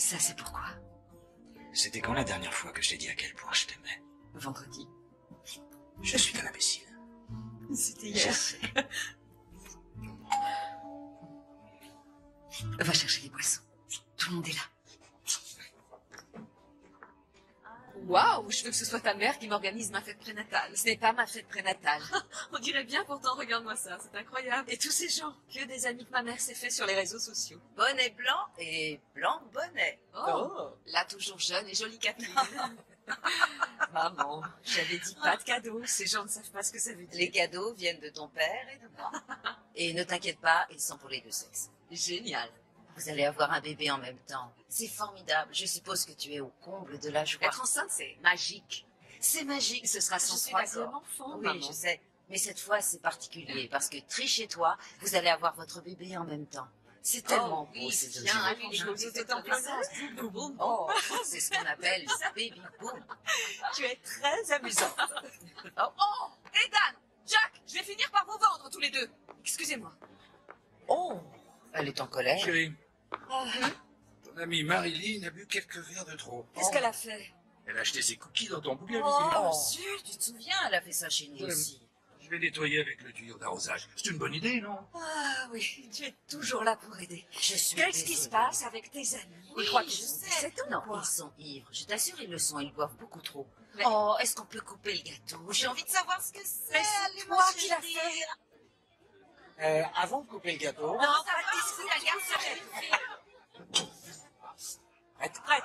Ça, c'est pourquoi. C'était quand la dernière fois que je t'ai dit à quel point je t'aimais? Vendredi. Je suis un imbécile. C'était hier. Va chercher les boissons. Tout le monde est là. Waouh, je veux que ce soit ta mère qui m'organise ma fête prénatale. Ce n'est pas ma fête prénatale. On dirait bien pourtant, regarde-moi ça, c'est incroyable. Et tous ces gens, que des amis que ma mère s'est fait sur les réseaux sociaux. Bonnet blanc et blanc bonnet. Oh, là toujours jeune et jolie Catherine. Maman, J'avais dit pas de cadeaux, ces gens ne savent pas ce que ça veut dire. les cadeaux viennent de ton père et de moi. Et ne t'inquiète pas, ils sont pour les deux sexes. Génial. Vous allez avoir un bébé en même temps. C'est formidable. Je suppose que tu es au comble de la joie. Être enceinte, c'est magique. C'est magique. Ce sera Je son suis troisième d'accord. enfant, Oui, maman. je sais. Mais cette fois, c'est particulier parce que Trish et toi, vous allez avoir votre bébé en même temps. C'est tellement beau, ces deux viens, jours. allez, je tout en présence. Boum, boum. Oh, c'est ce qu'on appelle baby boom. Tu es très amusante. Oh, Oh, et Dan, Jack, je vais finir par vous vendre tous les deux. Excusez-moi. oh, elle est en colère. Chérie, ton amie Marilyn a bu quelques verres de trop. Qu'est-ce qu'elle a fait? Elle a acheté ses cookies dans ton bouquet. Oh, zut, tu te souviens, elle a fait ça chez nous aussi. Je vais nettoyer avec le tuyau d'arrosage. C'est une bonne idée, non? Ah oui, tu es toujours là pour aider. Je suis Qu'est-ce qui se désolée. passe avec tes amis? Oui, Ils croient je qu'ils sont sais. décédés ou Non, quoi? ils sont ivres. Je t'assure, ils le sont. Ils boivent beaucoup trop. Mais- Oh, est-ce qu'on peut couper le gâteau? J'ai envie de savoir ce que c'est. Mais c'est Allez, toi ma qui l'as chérie. fait. Avant de couper le gâteau, Non, pas d'ici, la garçon. prête.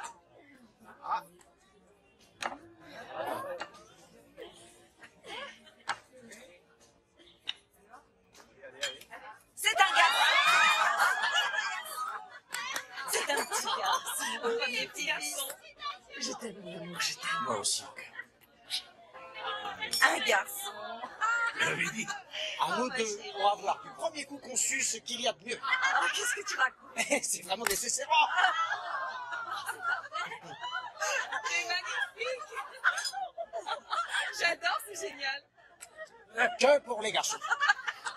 C'est un garçon. C'est un petit garçon. Mon premier petit garçon. Je t'aime, mon amour, je t'aime. Moi aussi, mon cœur. Un garçon. Je l'avais dit. À nous deux, pour avoir du premier coup conçu ce qu'il y a de mieux. Ah, qu'est-ce que tu racontes? C'est vraiment nécessaire. C'est magnifique. J'adore, c'est génial. Que pour les garçons.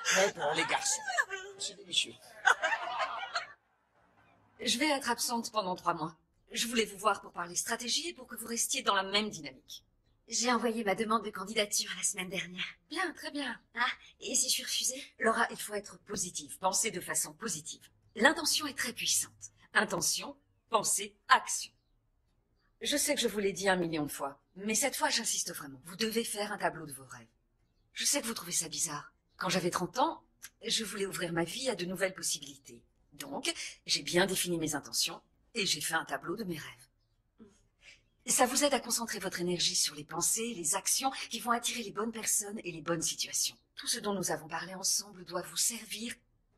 Que pour les garçons. C'est délicieux. Je vais être absente pendant 3 mois. Je voulais vous voir pour parler stratégie et pour que vous restiez dans la même dynamique. J'ai envoyé ma demande de candidature la semaine dernière. Bien, très bien. Ah, et si je suis refusée? Laura, il faut être positive, penser de façon positive. L'intention est très puissante. Intention, pensée, action. Je sais que je vous l'ai dit 1 million de fois, mais cette fois j'insiste vraiment. Vous devez faire un tableau de vos rêves. Je sais que vous trouvez ça bizarre. Quand j'avais 30 ans, je voulais ouvrir ma vie à de nouvelles possibilités. Donc, j'ai bien défini mes intentions et j'ai fait un tableau de mes rêves. Ça vous aide à concentrer votre énergie sur les pensées, les actions qui vont attirer les bonnes personnes et les bonnes situations. Tout ce dont nous avons parlé ensemble doit vous servir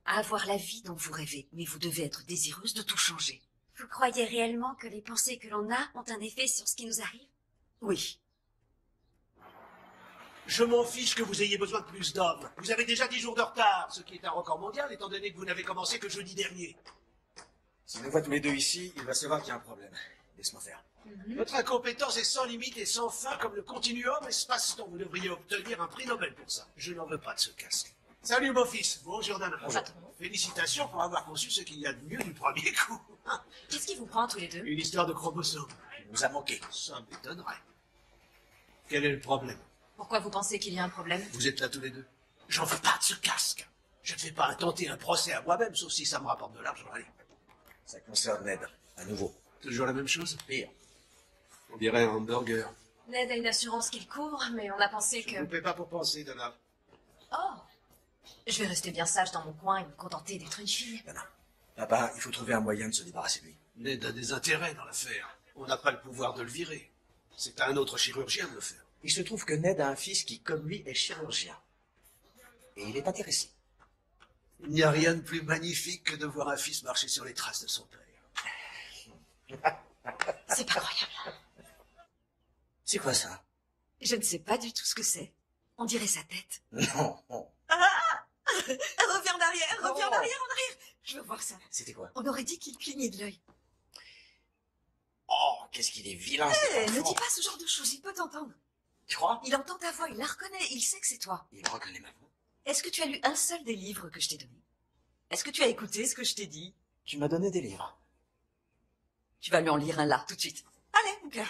à avoir la vie dont vous rêvez, mais vous devez être désireuse de tout changer. Vous croyez réellement que les pensées que l'on a ont un effet sur ce qui nous arrive? Oui, Je m'en fiche que vous ayez besoin de plus d'hommes. Vous avez déjà 10 jours de retard, ce qui est un record mondial étant donné que vous n'avez commencé que jeudi dernier. Si on les voit tous les deux ici, il va savoir qu'il y a un problème. Laisse-moi faire. Votre incompétence est sans limite et sans fin comme le continuum espace-temps. Vous devriez obtenir un prix Nobel pour ça. Je n'en veux pas de ce casque. Salut mon fils. Bonjour Dana. Félicitations pour avoir conçu ce qu'il y a de mieux du premier coup. qu'est-ce qui vous prend tous les deux? Une histoire de chromosomes. Il nous a manqué. Ça m'étonnerait. Quel est le problème? Pourquoi vous pensez qu'il y a un problème? Vous êtes là tous les deux. J'en veux pas de ce casque. Je ne fais pas tenter un procès à moi-même, sauf si ça me rapporte de l'argent. Allez. Ça concerne Ned, à nouveau. Toujours la même chose? Pire. On dirait un hamburger. Ned a une assurance qu'il couvre, mais on a pensé Je ne vous paie pas pour penser, Dana. Oh, je vais rester bien sage dans mon coin et me contenter d'être une fille. Dana. Papa, il faut trouver un moyen de se débarrasser de lui. Ned a des intérêts dans l'affaire. On n'a pas le pouvoir de le virer. C'est à un autre chirurgien de le faire. Il se trouve que Ned a un fils qui, comme lui, est chirurgien. Et il est intéressé. Il n'y a rien de plus magnifique que de voir un fils marcher sur les traces de son père. C'est pas croyable. C'est quoi ça? Je ne sais pas du tout ce que c'est. On dirait sa tête. Non. Reviens en arrière, reviens en arrière, en arrière. Je veux voir ça. C'était quoi? On aurait dit qu'il clignait de l'œil. Oh, qu'est-ce qu'il est vilain, cet Ne enfant. dis pas ce genre de choses, il peut t'entendre. Tu crois? Il entend ta voix, il la reconnaît, il sait que c'est toi. Il reconnaît ma voix. Est-ce que tu as lu un seul des livres que je t'ai donnés? Est-ce que tu as écouté ce que je t'ai dit? Tu m'as donné des livres. Tu vas lui en lire un là, tout de suite. Allez, mon cœur.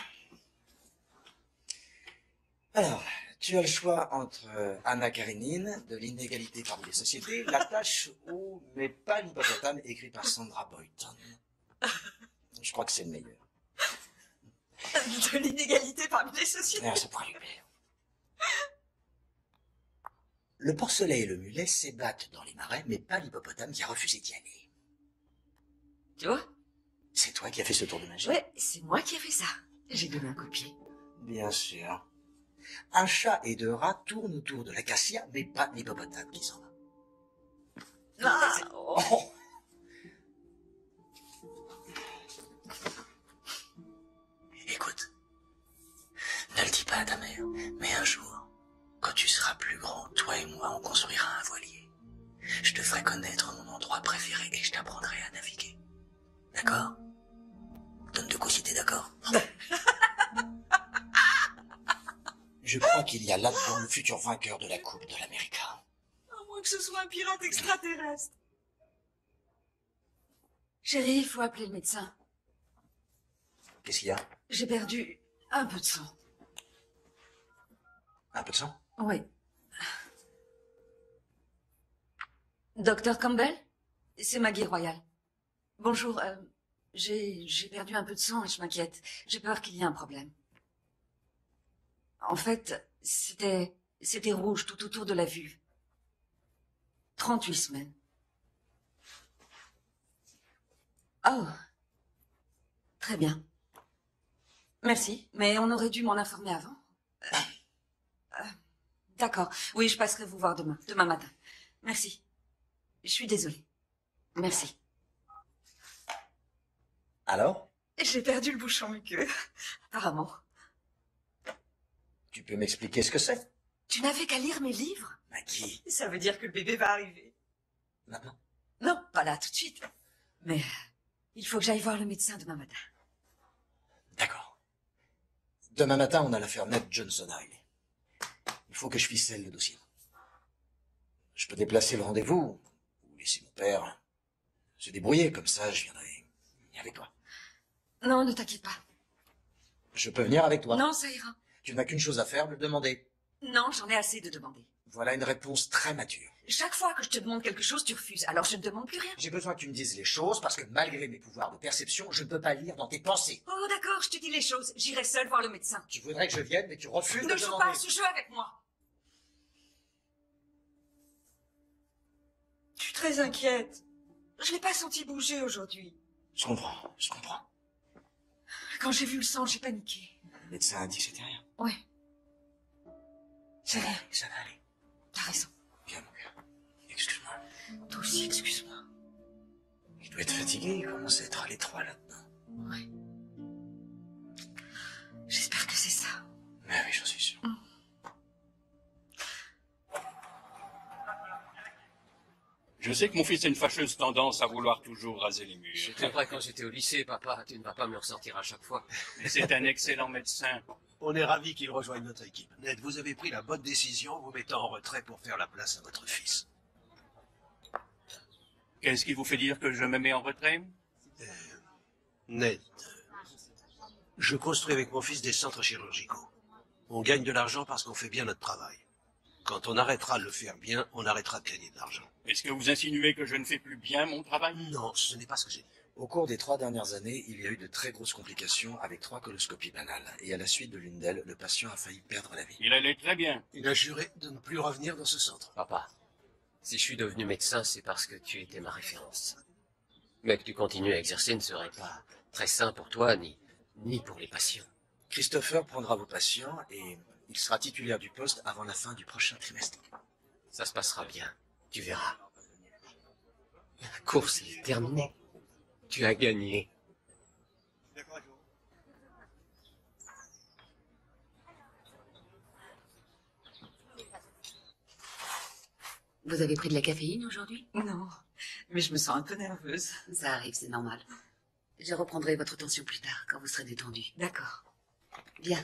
Alors, tu as le choix entre Anna Karénine, de l'inégalité parmi les sociétés, La tâche ou Mais pas l'hippopotame, écrit par Sandra Boynton. Je crois que c'est le meilleur. De l'inégalité parmi les sociétés. Ah, ça pourra lui plaire. Le porcelet et le mulet s'ébattent dans les marais, mais pas l'hippopotame qui a refusé d'y aller. Tu vois? C'est toi qui as fait ce tour de magie? Ouais, c'est moi qui ai fait ça. J'ai donné un coup de pied. Bien sûr. Un chat et deux rats tournent autour de l'acacia, mais pas l'hippopotame qui s'en va. Ah, Oh. Écoute, ne le dis pas à ta mère, mais un jour, quand tu seras plus grand, toi et moi, on construira un voilier. Je te ferai connaître mon endroit préféré et je t'apprendrai à naviguer. D'accord? Donne de quoi si t'es d'accord. Je crois qu'il y a là-dedans le futur vainqueur de la Coupe de l'Amérique. À moins que ce soit un pirate extraterrestre. Chérie, il faut appeler le médecin. Qu'est-ce qu'il y a? J'ai perdu un peu de sang. Un peu de sang? Oui. Docteur Campbell? C'est Maggie Royal. Bonjour, j'ai perdu un peu de sang et je m'inquiète. J'ai peur qu'il y ait un problème. En fait, c'était rouge tout autour de la vulve. 38 semaines. Oh. Très bien. Merci, mais on aurait dû m'en informer avant. D'accord. Oui, je passerai vous voir demain matin. Merci. Je suis désolée. Merci. Alors? J'ai perdu le bouchon muqueux. Apparemment. Tu peux m'expliquer ce que c'est? Tu n'avais qu'à lire mes livres. Maggie, Ça veut dire que le bébé va arriver. maintenant? Non, pas là tout de suite. Mais il faut que j'aille voir le médecin demain matin. D'accord. Demain matin, on a l'affaire Ned Johnson à régler. Il faut que je ficelle le dossier. Je peux déplacer le rendez-vous, ou laisser mon père se débrouiller, comme ça je viendrai avec toi. Non, ne t'inquiète pas. Je peux venir avec toi? Non, ça ira. Tu n'as qu'une chose à faire, me demander. Non, j'en ai assez de demander. Voilà une réponse très mature. Chaque fois que je te demande quelque chose, tu refuses. Alors je ne demande plus rien. J'ai besoin que tu me dises les choses, parce que malgré mes pouvoirs de perception, je ne peux pas lire dans tes pensées. Oh, d'accord, je te dis les choses. J'irai seule voir le médecin. Tu voudrais que je vienne, mais tu refuses Ne de joue demander. pas à ce jeu avec moi. Je suis très inquiète. Je l'ai pas senti bouger aujourd'hui. Je comprends, je comprends. Quand j'ai vu le sang, j'ai paniqué. Le médecin a dit que c'était rien. Ouais, Ça va aller, ça va aller. t'as raison. Viens, mon cœur. Excuse-moi. Toi aussi, excuse-moi. Il doit être fatigué, il commence à être à l'étroit là-dedans. Ouais. J'espère que c'est ça. Mais oui, j'en suis sûr. Je sais que mon fils a une fâcheuse tendance à vouloir toujours raser les murs. C'était vrai quand j'étais au lycée, papa. Tu ne vas pas me le ressortir à chaque fois. Mais c'est un excellent médecin. On est ravis qu'il rejoigne notre équipe. Ned, vous avez pris la bonne décision, vous mettant en retrait pour faire la place à votre fils. Qu'est-ce qui vous fait dire que je me mets en retrait? Ned, je construis avec mon fils des centres chirurgicaux. On gagne de l'argent parce qu'on fait bien notre travail. Quand on arrêtera de le faire bien, on arrêtera de gagner de l'argent. Est-ce que vous insinuez que je ne fais plus bien mon travail? Non, ce n'est pas ce que j'ai dit. Au cours des 3 dernières années, il y a eu de très grosses complications avec 3 coloscopies banales. Et à la suite de l'une d'elles, le patient a failli perdre la vie. Il allait très bien. Il a juré de ne plus revenir dans ce centre. Papa, si je suis devenu médecin, c'est parce que tu étais ma référence. Mais que tu continues à exercer ne serait pas très sain pour toi, ni pour les patients. Christopher prendra vos patients et il sera titulaire du poste avant la fin du prochain trimestre. Ça se passera bien. Tu verras. La course est terminée. Tu as gagné. Vous avez pris de la caféine aujourd'hui? Non, mais je me sens un peu nerveuse. Ça arrive, c'est normal. Je reprendrai votre tension plus tard, quand vous serez détendu. D'accord. Bien.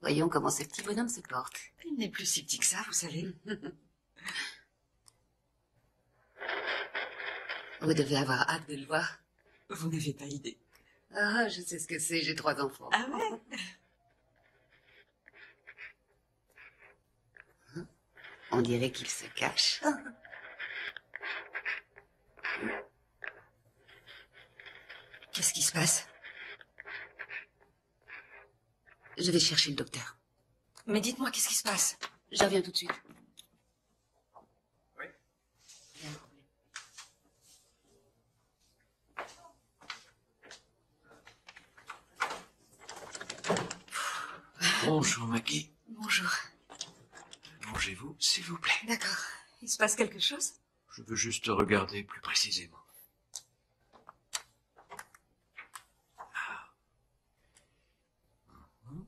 Voyons comment ce petit bonhomme se porte. Il n'est plus si petit que ça, vous savez. Vous devez avoir hâte de le voir. Vous n'avez pas idée. Ah, je sais ce que c'est, j'ai 3 enfants. Ah ouais? On dirait qu'ils se cachent. Qu'est-ce qui se passe? Je vais chercher le docteur. Mais dites-moi, qu'est-ce qui se passe? Je reviens tout de suite. Oui. Il y a un problème. Bonjour, Maggie. Bonjour. Mangez-vous, s'il vous plaît. D'accord. Il se passe quelque chose? Je veux juste regarder plus précisément. Ah. Mhm.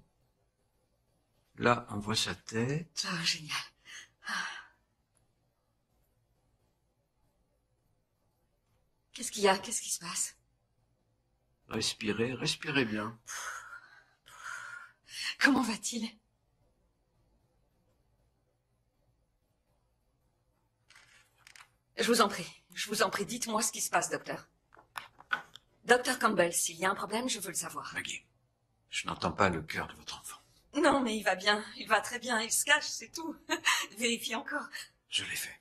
Là, on voit sa tête. Oh, génial. Ah. Qu'est-ce qu'il y a? Qu'est-ce qui se passe? Respirez, respirez bien. Comment va-t-il? Je vous en prie, dites-moi ce qui se passe, docteur. Docteur Campbell, s'il y a un problème, je veux le savoir. Maggie, je n'entends pas le cœur de votre enfant. Non, mais il va bien, il va très bien, il se cache, c'est tout. Vérifiez encore. Je l'ai fait.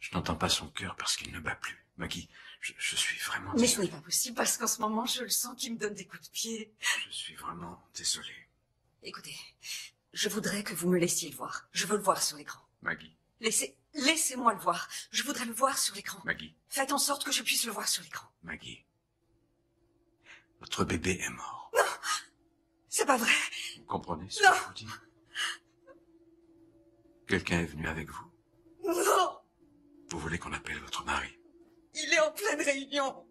Je n'entends pas son cœur parce qu'il ne bat plus. Maggie, je suis vraiment Mais ce désolé. n'est pas possible, parce qu'en ce moment, je le sens qu'il me donne des coups de pied. Je suis vraiment désolé. Écoutez, je voudrais que vous me laissiez le voir. Je veux le voir sur l'écran. Maggie, Laissez-moi le voir. Je voudrais le voir sur l'écran. Maggie, Faites en sorte que je puisse le voir sur l'écran. Maggie. Votre bébé est mort. C'est pas vrai. Vous comprenez ce Non. que je vous dis? Quelqu'un est venu avec vous. Non, Vous voulez qu'on appelle votre mari? il est en pleine réunion.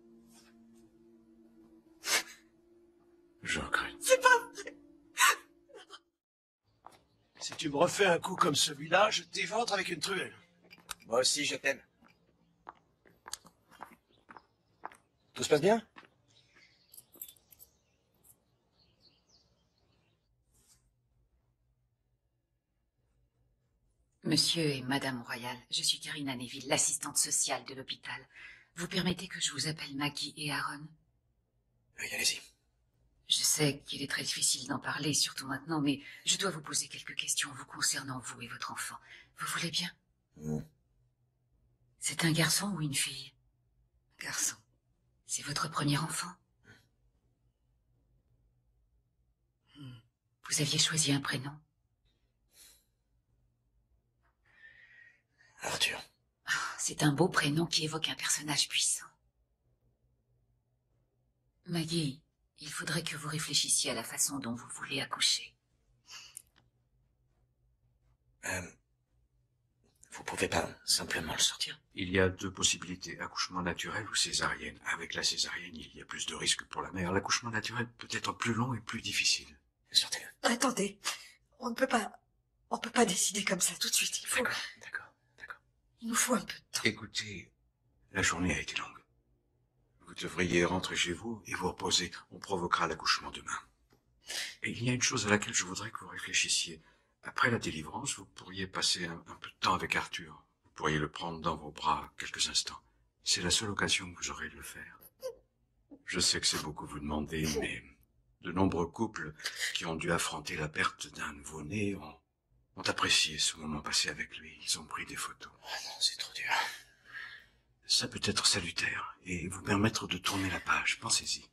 Je regrette. C'est pas vrai. Si tu me refais un coup comme celui-là, je t'éventre avec une truelle. Moi aussi, je t'aime. Tout se passe bien? Monsieur et Madame Royal, je suis Karina Neville, l'assistante sociale de l'hôpital. Vous permettez que je vous appelle Maggie et Aaron? Oui, allez-y. Je sais qu'il est très difficile d'en parler, surtout maintenant, mais je dois vous poser quelques questions vous concernant, vous et votre enfant. Vous voulez bien? C'est un garçon ou une fille? Garçon. C'est votre premier enfant? Vous aviez choisi un prénom? Arthur. C'est un beau prénom qui évoque un personnage puissant. Maggie, il faudrait que vous réfléchissiez à la façon dont vous voulez accoucher. Vous pouvez pas simplement le sortir? Il y a 2 possibilités, accouchement naturel ou césarienne. Avec la césarienne, il y a plus de risques pour la mère. L'accouchement naturel peut être plus long et plus difficile. Sortez-le. Attendez, on peut pas décider comme ça tout de suite. D'accord. Il nous faut un peu de temps. Écoutez, la journée a été longue. Vous devriez rentrer chez vous et vous reposer. On provoquera l'accouchement demain. Et il y a une chose à laquelle je voudrais que vous réfléchissiez. Après la délivrance, vous pourriez passer un peu de temps avec Arthur. Vous pourriez le prendre dans vos bras quelques instants. C'est la seule occasion que vous aurez de le faire. Je sais que c'est beaucoup vous demander, mais de nombreux couples qui ont dû affronter la perte d'un nouveau-né ont apprécié ce moment passé avec lui. Ils ont pris des photos. Oh non, c'est trop dur. Ça peut être salutaire et vous permettre de tourner la page. Pensez-y.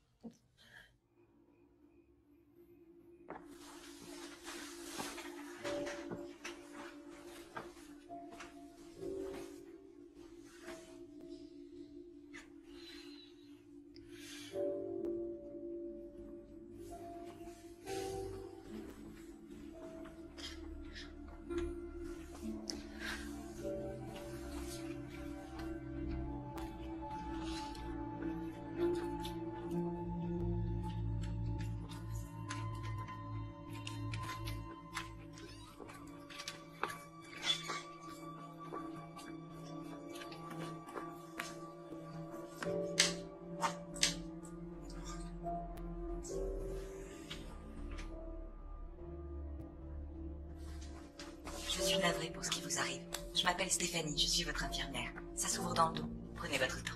Je suis navrée pour ce qui vous arrive. Je m'appelle Stéphanie, je suis votre infirmière. Ça s'ouvre dans le dos. Prenez votre temps.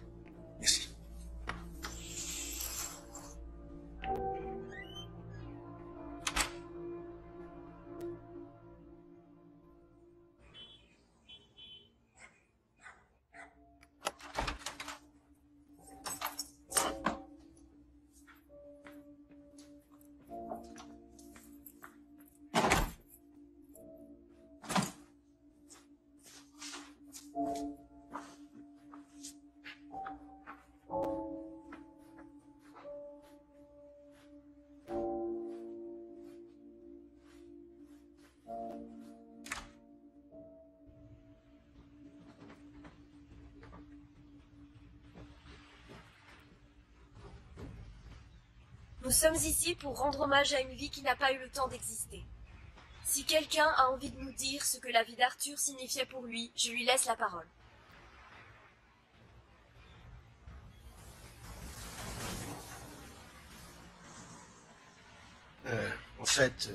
Merci. Nous sommes ici pour rendre hommage à une vie qui n'a pas eu le temps d'exister. Si quelqu'un a envie de nous dire ce que la vie d'Arthur signifiait pour lui, je lui laisse la parole. En fait,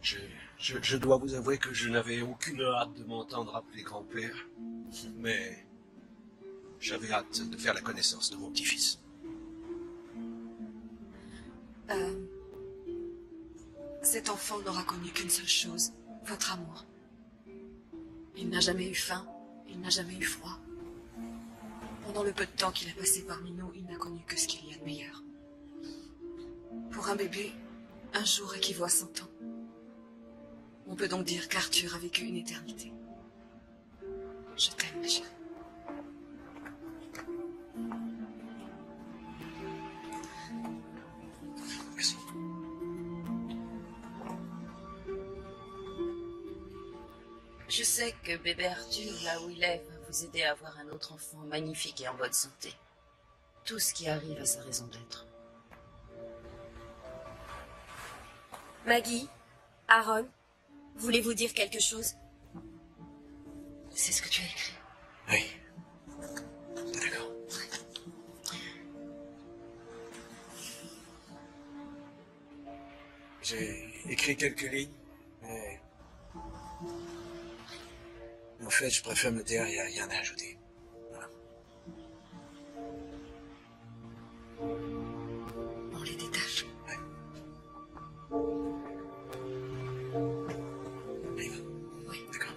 je dois vous avouer que je n'avais aucune hâte de m'entendre appeler grand-père, mais j'avais hâte de faire la connaissance de mon petit-fils. Cet enfant n'aura connu qu'une seule chose, votre amour. Il n'a jamais eu faim, il n'a jamais eu froid. Pendant le peu de temps qu'il a passé parmi nous, il n'a connu que ce qu'il y a de meilleur. Pour un bébé, un jour équivaut à 100 ans. On peut donc dire qu'Arthur a vécu une éternité. Je t'aime, ma chérie. Merci. Je sais que bébé Arthur, là où il est, va vous aider à avoir un autre enfant magnifique et en bonne santé. Tout ce qui arrive a sa raison d'être. Maggie, Aaron, voulez-vous dire quelque chose? C'est ce que tu as écrit. Oui. D'accord. J'ai écrit quelques lignes, mais en fait, je préfère me taire, il n'y a rien à ajouter. Voilà. On les détache. Ouais. On y va. Oui. D'accord.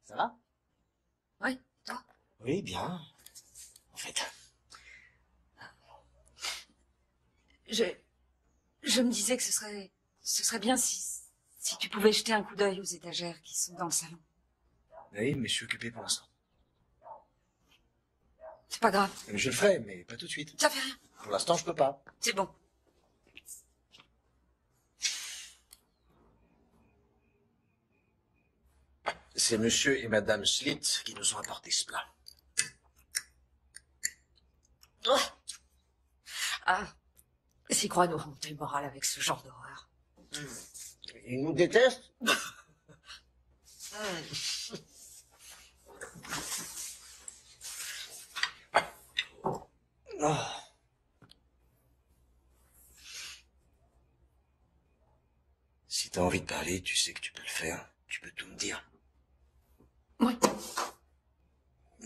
Ça va? Oui, toi? Oui, bien. En fait. Je me disais que ce serait bien si tu pouvais jeter un coup d'œil aux étagères qui sont dans le salon. Oui, mais je suis occupé pour l'instant. C'est pas grave. Je le ferai, mais pas tout de suite. Ça fait rien. Pour l'instant, je peux pas. C'est bon. C'est monsieur et madame Schlitt qui nous ont apporté ce plat. Oh. Ah, s'ils croient nous remonter le moral avec ce genre d'horreur. Ils nous détestent? Oh. Si t'as envie de parler, tu sais que tu peux le faire. Tu peux tout me dire. Oui.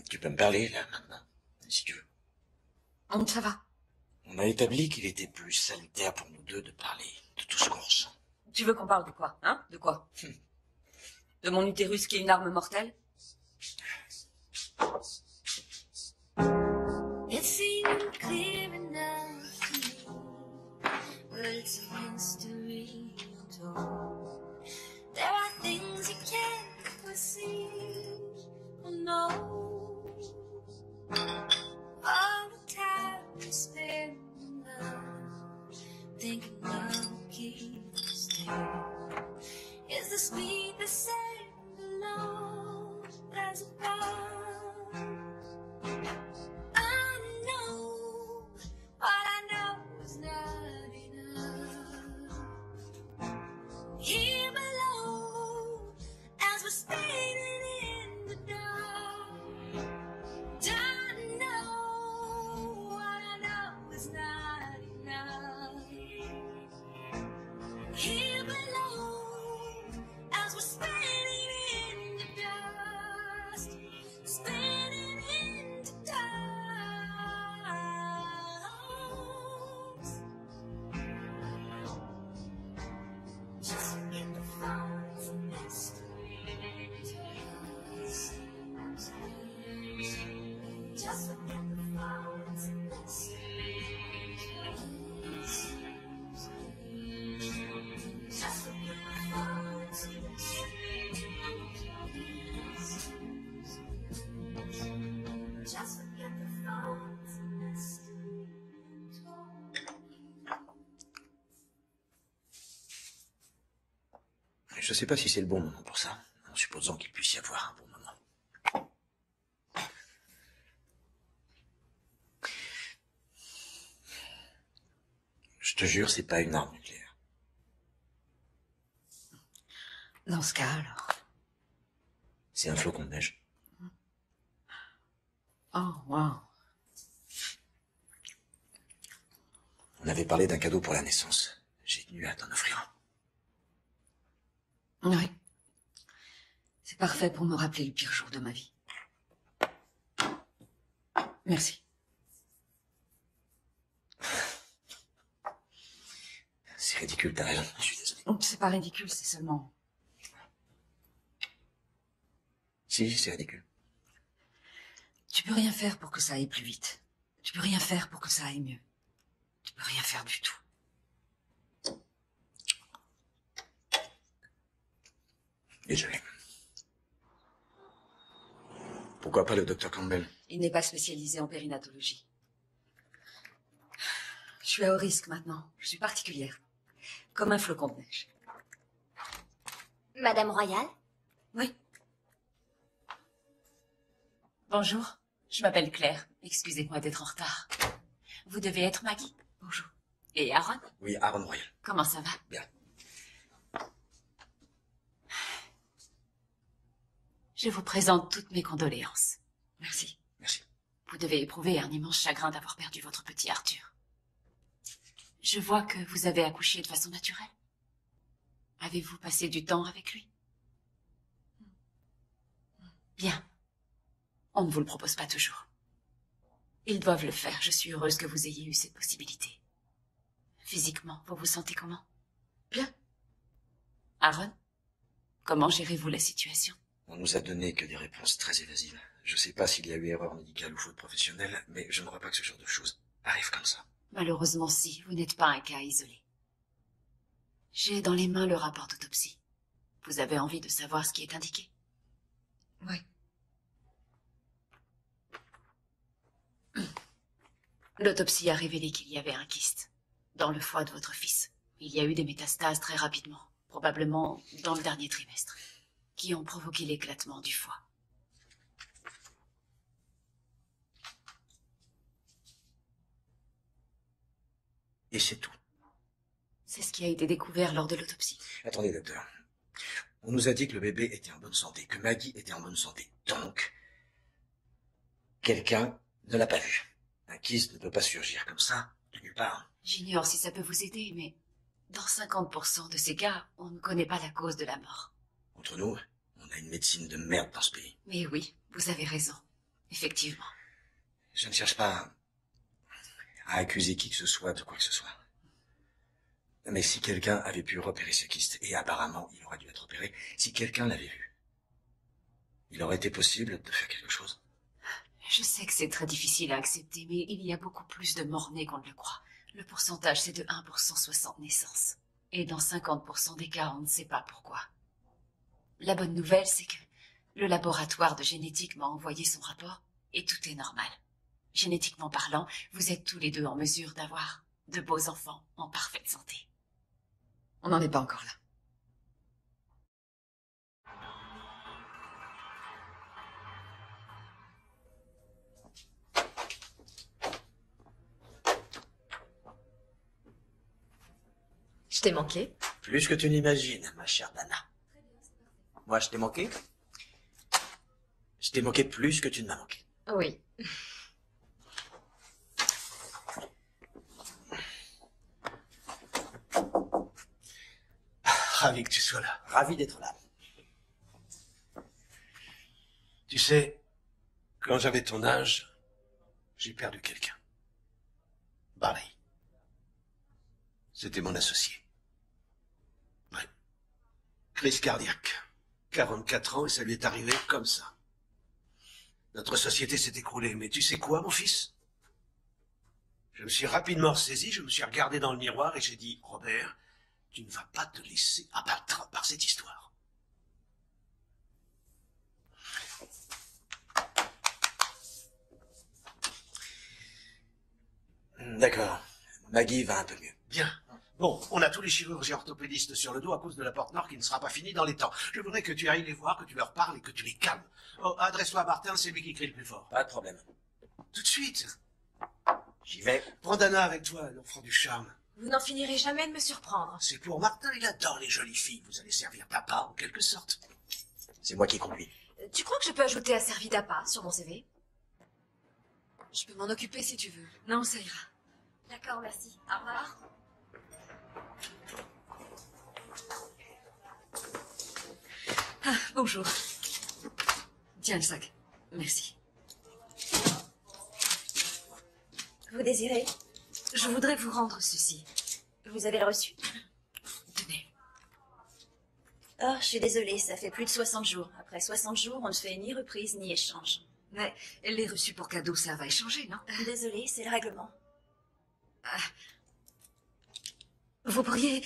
Tu peux me parler, là, maintenant, si tu veux. Ça va. On a établi qu'il était plus salutaire pour nous deux de parler de tout ce qu'on ressent. Tu veux qu'on parle de quoi, hein? De quoi? De mon utérus qui est une arme mortelle? It seemed clear enough to me, but it's Je sais pas si c'est le bon moment pour ça, en supposant qu'il puisse y avoir un bon moment. Je te jure, c'est pas une arme nucléaire. Dans ce cas, alors... C'est un flocon de neige. Oh, wow. On avait parlé d'un cadeau pour la naissance. J'ai tenu à t'en offrir un. Oui. C'est parfait pour me rappeler le pire jour de ma vie. Merci. C'est ridicule, t'as raison, je suis désolé. C'est pas ridicule, c'est seulement... Si, c'est ridicule. Tu peux rien faire pour que ça aille plus vite. Tu peux rien faire pour que ça aille mieux. Tu peux rien faire du tout. Désolé. Pourquoi pas le docteur Campbell? Il n'est pas spécialisé en périnatologie. Je suis à haut risque maintenant. Je suis particulière. Comme un flocon de neige. Madame Royale? Oui. Bonjour, je m'appelle Claire. Excusez-moi d'être en retard. Vous devez être Maggie. Bonjour. Et Aaron? Oui, Aaron Royal. Comment ça va? Bien. Je vous présente toutes mes condoléances. Merci. Merci. Vous devez éprouver un immense chagrin d'avoir perdu votre petit Arthur. Je vois que vous avez accouché de façon naturelle. Avez-vous passé du temps avec lui? Bien. On ne vous le propose pas toujours. Ils doivent le faire. Je suis heureuse que vous ayez eu cette possibilité. Physiquement, vous vous sentez comment? Bien. Aaron, comment gérez-vous la situation? On nous a donné que des réponses très évasives. Je sais pas s'il y a eu erreur médicale ou faute professionnelle, mais je ne crois pas que ce genre de choses arrive comme ça. Malheureusement, si, vous n'êtes pas un cas isolé. J'ai dans les mains le rapport d'autopsie. Vous avez envie de savoir ce qui est indiqué? Oui. L'autopsie a révélé qu'il y avait un kyste dans le foie de votre fils. Il y a eu des métastases très rapidement, probablement dans le dernier trimestre, qui ont provoqué l'éclatement du foie. Et c'est tout. C'est ce qui a été découvert lors de l'autopsie. Attendez, docteur. On nous a dit que le bébé était en bonne santé, que Maggie était en bonne santé. Donc, quelqu'un ne l'a pas vu. Un kyste ne peut pas surgir comme ça, de nulle part. J'ignore si ça peut vous aider, mais dans 50% de ces cas, on ne connaît pas la cause de la mort. Entre nous, on a une médecine de merde dans ce pays. Mais oui, vous avez raison. Effectivement. Je ne cherche pas à accuser qui que ce soit de quoi que ce soit. Mais si quelqu'un avait pu repérer ce kyste, et apparemment il aurait dû être opéré, si quelqu'un l'avait vu, il aurait été possible de faire quelque chose. Je sais que c'est très difficile à accepter, mais il y a beaucoup plus de morts-nés qu'on ne le croit. Le pourcentage, c'est de 1 pour 160 naissances. Et dans 50% des cas, on ne sait pas pourquoi. La bonne nouvelle, c'est que le laboratoire de génétique m'a envoyé son rapport, et tout est normal. Génétiquement parlant, vous êtes tous les deux en mesure d'avoir de beaux enfants en parfaite santé. On n'en est pas encore là. Je t'ai manqué? Plus que tu n'imagines, ma chère Dana. Moi, je t'ai manqué? Je t'ai manqué plus que tu ne m'as manqué. Oui. Ravi que tu sois là. Ravi d'être là. Tu sais, quand j'avais ton âge, j'ai perdu quelqu'un. Barry. C'était mon associé. Ouais. Crise cardiaque. 44 ans et ça lui est arrivé comme ça. Notre société s'est écroulée, mais tu sais quoi, mon fils? Je me suis rapidement ressaisi, je me suis regardé dans le miroir et j'ai dit, Robert, tu ne vas pas te laisser abattre par cette histoire. D'accord. Maggie va un peu mieux. Bien. Bon, on a tous les chirurgiens orthopédistes sur le dos à cause de la porte nord qui ne sera pas finie dans les temps. Je voudrais que tu ailles les voir, que tu leur parles et que tu les calmes. Oh, adresse-toi à Martin, c'est lui qui crie le plus fort. Pas de problème. Tout de suite. J'y vais. Prends Dana avec toi, l'enfant du charme. Vous n'en finirez jamais de me surprendre. C'est pour Martin, il adore les jolies filles. Vous allez servir papa, en quelque sorte. C'est moi qui conduis. Tu crois que je peux ajouter à servi d'appât sur mon CV? Je peux m'en occuper si tu veux. Non, ça ira. D'accord, merci. Au revoir. Ah, bonjour. Tiens le sac. Merci. Vous désirez? Je voudrais vous rendre ceci. Vous avez reçu? Tenez. Oh, je suis désolée, ça fait plus de 60 jours. Après 60 jours, on ne fait ni reprise ni échange. Mais les reçus pour cadeau, ça va échanger, non? Désolée, c'est le règlement. Vous pourriez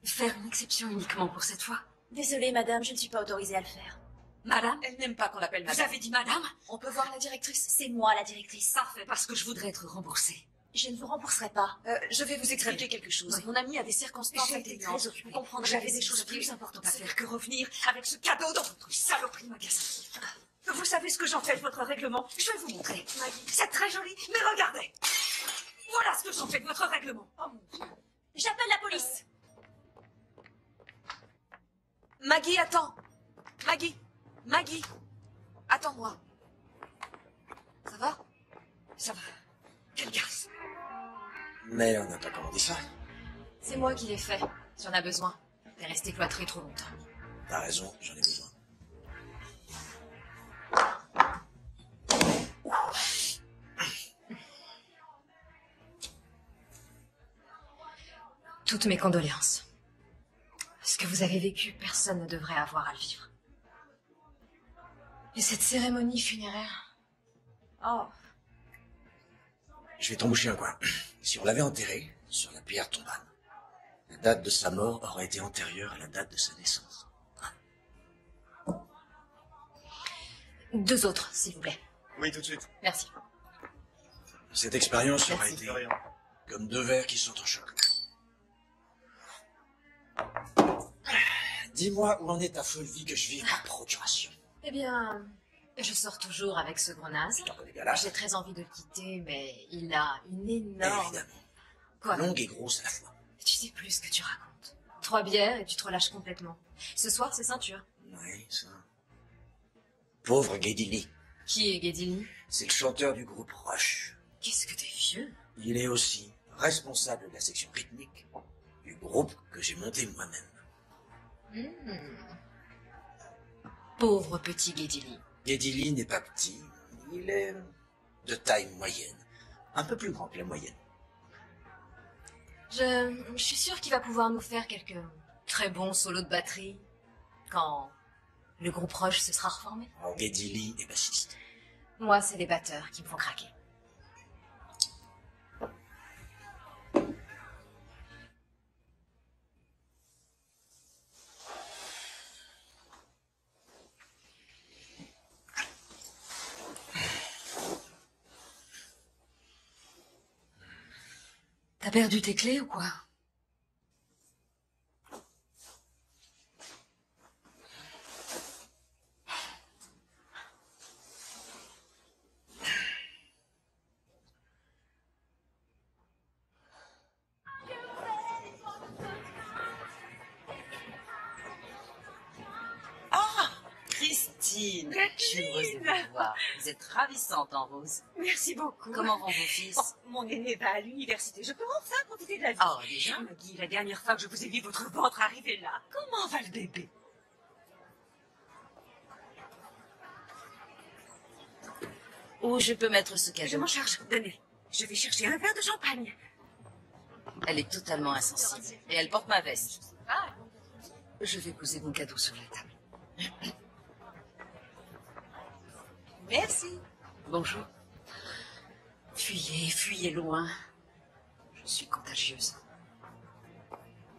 faire une exception uniquement pour cette fois? Désolée, madame, je ne suis pas autorisée à le faire. Madame? Elle n'aime pas qu'on l'appelle Vous madame. avez dit madame? On peut voir la directrice? C'est moi, la directrice. Parfait, parce que je voudrais être remboursée. Je ne vous rembourserai pas. Je vais vous expliquer quelque chose. Oui. Mon ami a des circonstances J'ai été atténuantes. très occupée. Vous comprendrez. J'avais des choses plus importantes à faire que revenir avec ce cadeau dans votre saloperie magasin. Vous savez ce que j'en fais de votre règlement? Je vais vous montrer. C'est très joli, mais regardez. Voilà ce que j'en fais de votre règlement. Oh mon Dieu. J'appelle la police. Maggie, attends. Maggie, attends-moi. Ça va? Ça va. Quelle garce. Mais on n'a pas commandé ça. C'est moi qui l'ai fait. Si on a besoin. T'es resté cloîtré trop longtemps. T'as raison, j'en ai besoin. Toutes mes condoléances. Ce que vous avez vécu, personne ne devrait avoir à le vivre. Et cette cérémonie funéraire... Oh, Je vais t'emboucher un coin. Si on l'avait enterré, sur la pierre tombale, la date de sa mort aurait été antérieure à la date de sa naissance. 2 autres, s'il vous plaît. Oui, tout de suite. Merci. Cette expérience aurait Merci. été comme 2 verres qui sont en choc. Dis-moi où en est ta folle vie que je vive par procuration. Eh bien, je sors toujours avec ce gros naze. J'ai très envie de le quitter, mais il a une énorme... Évidemment. Quoi? Longue et grosse à la fois. Tu sais plus ce que tu racontes. 3 bières et tu te relâches complètement. Ce soir, c'est ceinture. Oui, ça. Pauvre Geddy. Qui est Geddy? C'est le chanteur du groupe Rush. Qu'est-ce que t'es vieux? Il est aussi responsable de la section rythmique du groupe que j'ai monté moi-même. Pauvre petit Geddy. Geddy n'est pas petit, il est de taille moyenne. Un peu plus grand que la moyenne. Je suis sûre qu'il va pouvoir nous faire quelques très bons solos de batterie quand le groupe Rush se sera reformé. Geddy est bassiste. Moi, c'est les batteurs qui me font craquer. T'as perdu tes clés ou quoi? Christine, je suis heureuse de vous voir. Vous êtes ravissante en rose. Merci beaucoup. Comment vont vos fils? Oh, mon aîné va à l'université. Je peux enfin profiter de la vie. Oh, déjà? Maggie, la dernière fois que je vous ai vu votre ventre arriver là, comment va le bébé? Où je peux mettre ce cadeau? Je m'en charge. Donnez. Je vais chercher un verre de champagne. Elle est totalement insensible. Et elle porte ma veste. Je vais poser mon cadeau sur la table. Merci. Bonjour. Fuyez, fuyez loin. Je suis contagieuse.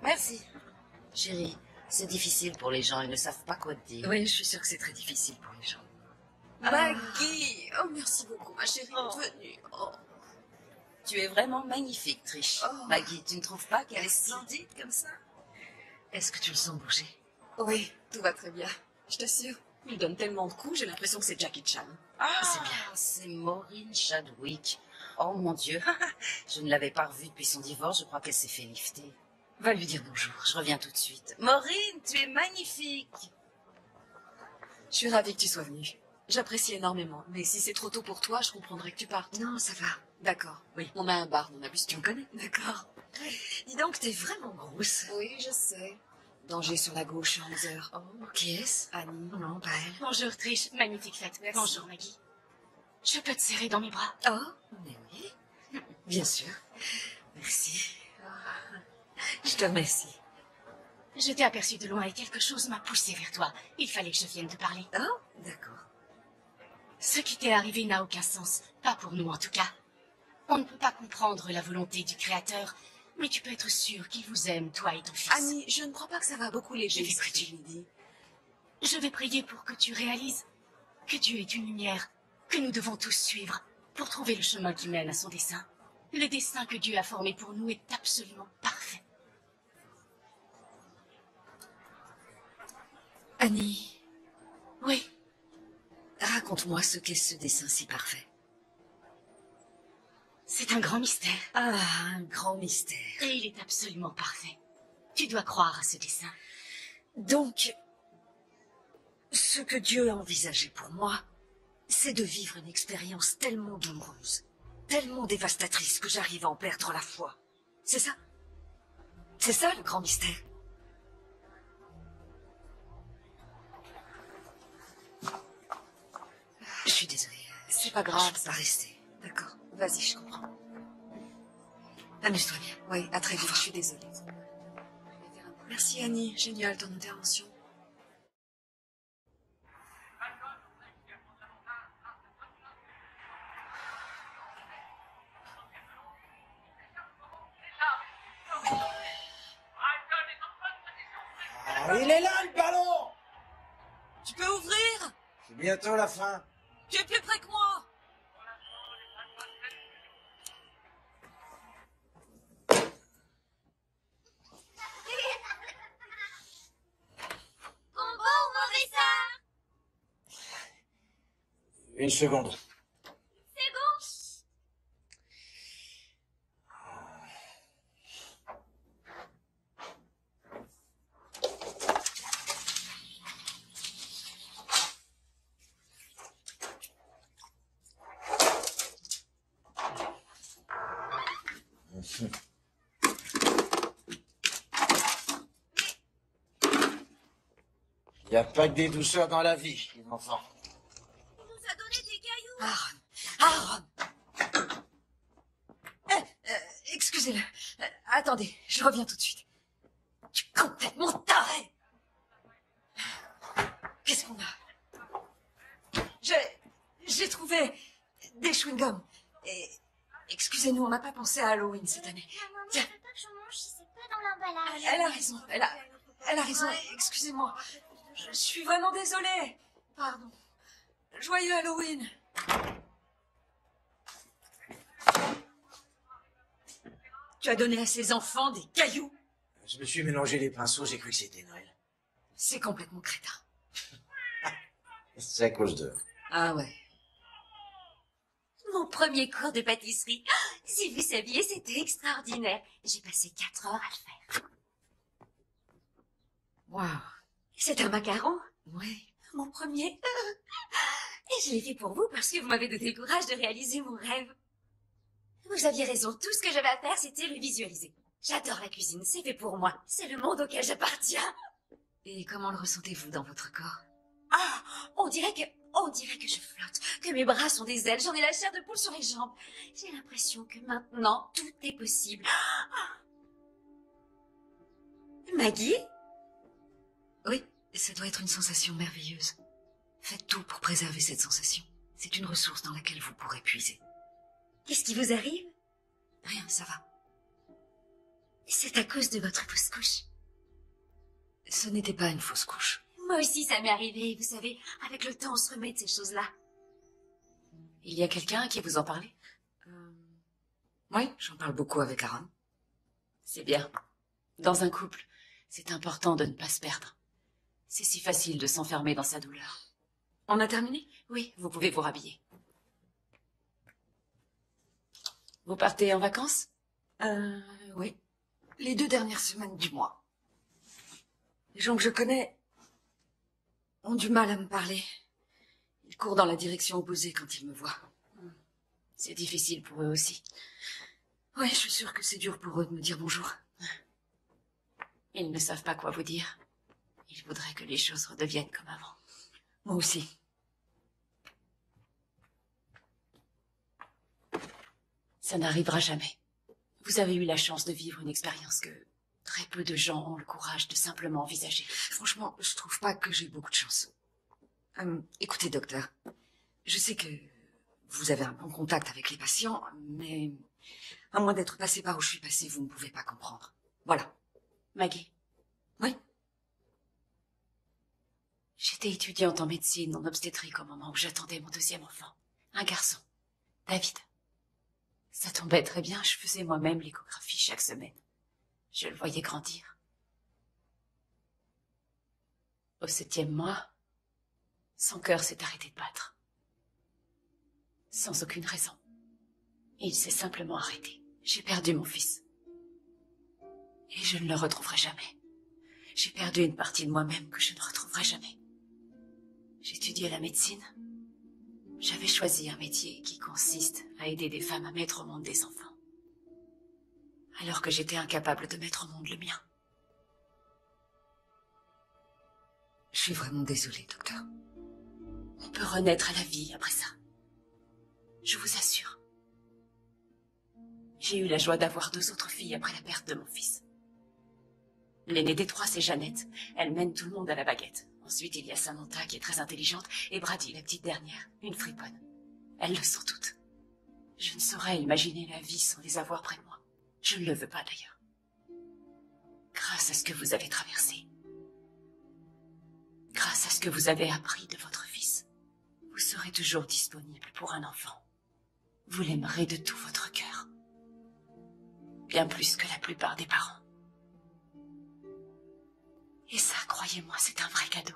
Merci. Chérie, c'est difficile pour les gens, ils ne savent pas quoi te dire. Oui, je suis sûre que c'est très difficile pour les gens. Maggie! Oh, merci beaucoup, ma chérie, d'être venue. Oh. Tu es vraiment magnifique, Trish. Oh. Maggie, tu ne trouves pas qu'elle est splendide comme ça? Est-ce que tu le sens bouger? Oui, tout va très bien. Je t'assure. Il donne tellement de coups, j'ai l'impression que c'est Jackie Chan. Ah, c'est bien. C'est Maureen Chadwick. Oh mon Dieu. Je ne l'avais pas revue depuis son divorce, je crois qu'elle s'est fait lifter. Va lui dire bonjour. Je reviens tout de suite. Maureen, tu es magnifique. Je suis ravie que tu sois venue. J'apprécie énormément, mais si c'est trop tôt pour toi, je comprendrais que tu partes. Non, ça va. D'accord. Oui. On a un bar, on abuse. Tu me connais? D'accord. Dis donc, t'es vraiment grosse. Oui, je sais. Danger sur la gauche à 11h. Oh, qui est-ce? Annie. Non, pas elle. Bonjour Trish, magnifique fête. Merci. Bonjour Maggie. Je peux te serrer dans mes bras? Oh, mais oui. Bien sûr. Merci. Je te remercie. Je t'ai aperçu de loin et quelque chose m'a poussé vers toi. Il fallait que je vienne te parler. Oh, d'accord. Ce qui t'est arrivé n'a aucun sens. Pas pour nous en tout cas. On ne peut pas comprendre la volonté du Créateur, mais tu peux être sûr qu'il vous aime, toi et ton fils. Annie, je ne crois pas que ça va beaucoup léger. Je vais prier. Je vais prier pour que tu réalises que Dieu est une lumière que nous devons tous suivre pour trouver le chemin qui mène à son dessein. Le dessein que Dieu a formé pour nous est absolument parfait. Annie. Oui. Raconte-moi ce qu'est ce dessin si parfait. C'est un grand mystère. Ah, un grand mystère. Et il est absolument parfait. Tu dois croire à ce dessein. Donc, ce que Dieu a envisagé pour moi, c'est de vivre une expérience tellement douloureuse, tellement dévastatrice que j'arrive à en perdre la foi. C'est ça? C'est ça le grand mystère? Je suis désolée. C'est pas grave. Je peux pas rester. D'accord. Vas-y, je comprends. Amuse-toi bien. Oui, à très vite, je suis désolée. Merci Annie, génial ton intervention. Ah, il est là, le ballon! Tu peux ouvrir? C'est bientôt la fin. Tu es plus près que moi. Combo ou mauvais sort? Une seconde. C'est bon? Il n'y a pas que des douceurs dans la vie, les enfants. On nous a donné des cailloux. Aaron! Excusez-le. Attendez, je reviens tout de suite. Tu es complètement taré! Qu'est-ce qu'on a? J'ai trouvé des chewing-gums. Et excusez-nous, on n'a pas pensé à Halloween cette année. Maman, Tiens. ne veux pas que je mange si c'est pas dans l'emballage. Elle a raison, elle a raison. Excusez-moi. Je suis vraiment désolée. Pardon. Joyeux Halloween. Tu as donné à ces enfants des cailloux? Je me suis mélangé les pinceaux, j'ai cru que c'était Noël. C'est complètement crétin. C'est à cause d'eux. Ah ouais. Mon premier cours de pâtisserie. Si vous saviez, c'était extraordinaire. J'ai passé 4 heures à le faire. Waouh. C'est un macaron? Oui. Mon premier. Et je l'ai fait pour vous parce que vous m'avez donné le courage de réaliser mon rêve. Vous aviez raison, tout ce que j'avais à faire, c'était le visualiser. J'adore la cuisine, c'est fait pour moi. C'est le monde auquel j'appartiens. Et comment le ressentez-vous dans votre corps? Ah, on dirait que je flotte, que mes bras sont des ailes, j'en ai la chair de poule sur les jambes. J'ai l'impression que maintenant, tout est possible. Maggie? Oui, ça doit être une sensation merveilleuse. Faites tout pour préserver cette sensation. C'est une ressource dans laquelle vous pourrez puiser. Qu'est-ce qui vous arrive? Rien, ça va. C'est à cause de votre fausse couche. Ce n'était pas une fausse couche. Moi aussi, ça m'est arrivé. Vous savez, avec le temps, on se remet de ces choses-là. Il y a quelqu'un à qui vous en parlez? Oui, j'en parle beaucoup avec Aaron. C'est bien. Dans un couple, c'est important de ne pas se perdre. C'est si facile de s'enfermer dans sa douleur. On a terminé? Oui, vous pouvez vous rhabiller. Vous partez en vacances? Oui. Les 2 dernières semaines du mois. Les gens que je connais ont du mal à me parler. Ils courent dans la direction opposée quand ils me voient. C'est difficile pour eux aussi. Oui, je suis sûre que c'est dur pour eux de me dire bonjour. Ils ne savent pas quoi vous dire. Ils voudraient que les choses redeviennent comme avant. Moi aussi. Ça n'arrivera jamais. Vous avez eu la chance de vivre une expérience que très peu de gens ont le courage de simplement envisager. Franchement, je trouve pas que j'ai beaucoup de chance. Écoutez, docteur, je sais que vous avez un bon contact avec les patients, mais à moins d'être passé par où je suis passée, vous ne pouvez pas comprendre. Voilà. Maggie. Oui. J'étais étudiante en médecine, en obstétrique au moment où j'attendais mon 2e enfant. Un garçon. David. Ça tombait très bien, je faisais moi-même l'échographie chaque semaine. Je le voyais grandir. Au 7e mois, son cœur s'est arrêté de battre. Sans aucune raison. Il s'est simplement arrêté. J'ai perdu mon fils. Et je ne le retrouverai jamais. J'ai perdu une partie de moi-même que je ne retrouverai jamais. J'étudiais la médecine. J'avais choisi un métier qui consiste à aider des femmes à mettre au monde des enfants. Alors que j'étais incapable de mettre au monde le mien. Je suis vraiment désolée, docteur. On peut renaître à la vie après ça. Je vous assure. J'ai eu la joie d'avoir 2 autres filles après la perte de mon fils. L'aînée des 3, c'est Jeannette. Elle mène tout le monde à la baguette. Ensuite, il y a Samantha, qui est très intelligente, et Brady, la petite dernière, une friponne. Elles le sont toutes. Je ne saurais imaginer la vie sans les avoir près de moi. Je ne le veux pas, d'ailleurs. Grâce à ce que vous avez traversé, grâce à ce que vous avez appris de votre fils, vous serez toujours disponible pour un enfant. Vous l'aimerez de tout votre cœur. Bien plus que la plupart des parents. Et ça, croyez-moi, c'est un vrai cadeau.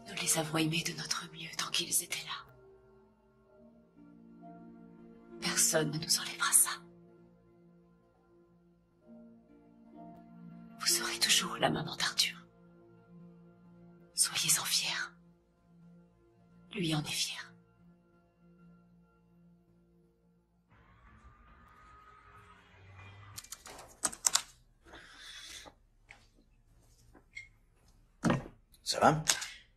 Nous les avons aimés de notre mieux tant qu'ils étaient là. Personne ne nous enlèvera ça. Vous serez toujours la maman d'Arthur. Soyez-en fiers. Lui en est fier. Ça va?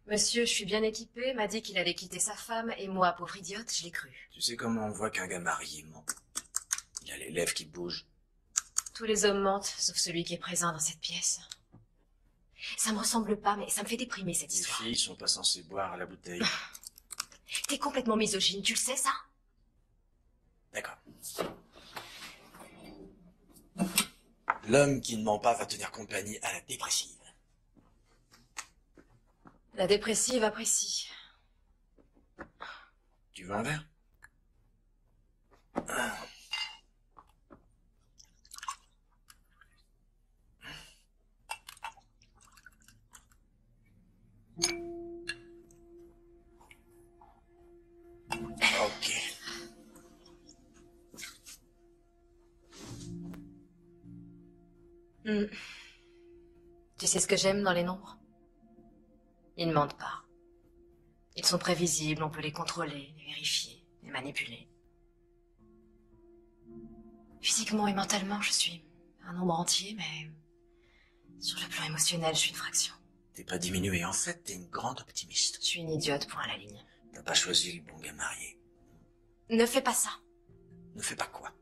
Monsieur, je suis bien équipée, m'a dit qu'il allait quitter sa femme, et moi, pauvre idiote, je l'ai cru. Tu sais comment on voit qu'un gars marié ment? Il a les lèvres qui bougent. Tous les hommes mentent, sauf celui qui est présent dans cette pièce. Ça me ressemble pas, mais ça me fait déprimer cette Les histoire. filles sont pas censées boire à la bouteille. T'es complètement misogyne, tu le sais, ça? D'accord. L'homme qui ne ment pas va tenir compagnie à la dépressive. La dépressive apprécie. Tu veux un verre? Ok. Tu sais ce que j'aime dans les nombres? Ils ne mentent pas. Ils sont prévisibles, on peut les contrôler, les vérifier, les manipuler. Physiquement et mentalement, je suis un nombre entier, mais sur le plan émotionnel, je suis une fraction. T'es pas diminué, en fait, t'es une grande optimiste. Je suis une idiote, point à la ligne. T'as pas choisi le bon gars marié. Ne fais pas ça. Ne fais pas quoi?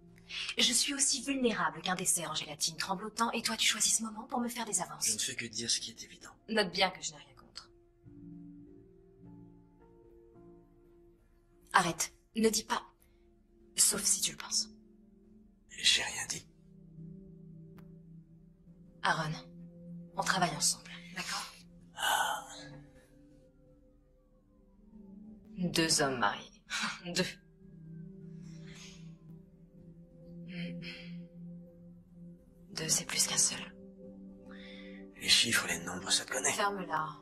Je suis aussi vulnérable qu'un dessert en gélatine tremblotant et toi tu choisis ce moment pour me faire des avances. Je ne fais que dire ce qui est évident. Note bien que je n'ai rien contre. Arrête. Ne dis pas. Sauf si tu le penses. J'ai rien dit. Aaron, on travaille ensemble, d'accord? Ah. 2 hommes mariés. 2. Deux, c'est plus qu'un seul. Les chiffres, les nombres, ça te connaît. Ferme-la.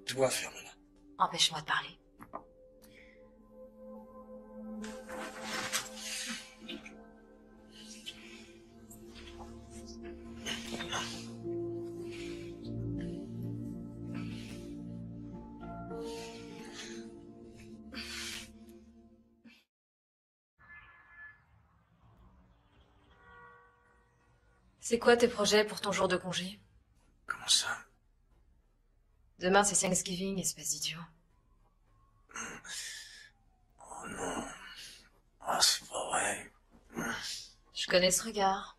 Toi, ferme-la. Empêche-moi de parler. C'est quoi tes projets pour ton jour de congé? Comment ça? Demain c'est Thanksgiving, espèce d'idiot. Oh non. Ah, c'est pas vrai. Je connais ce regard.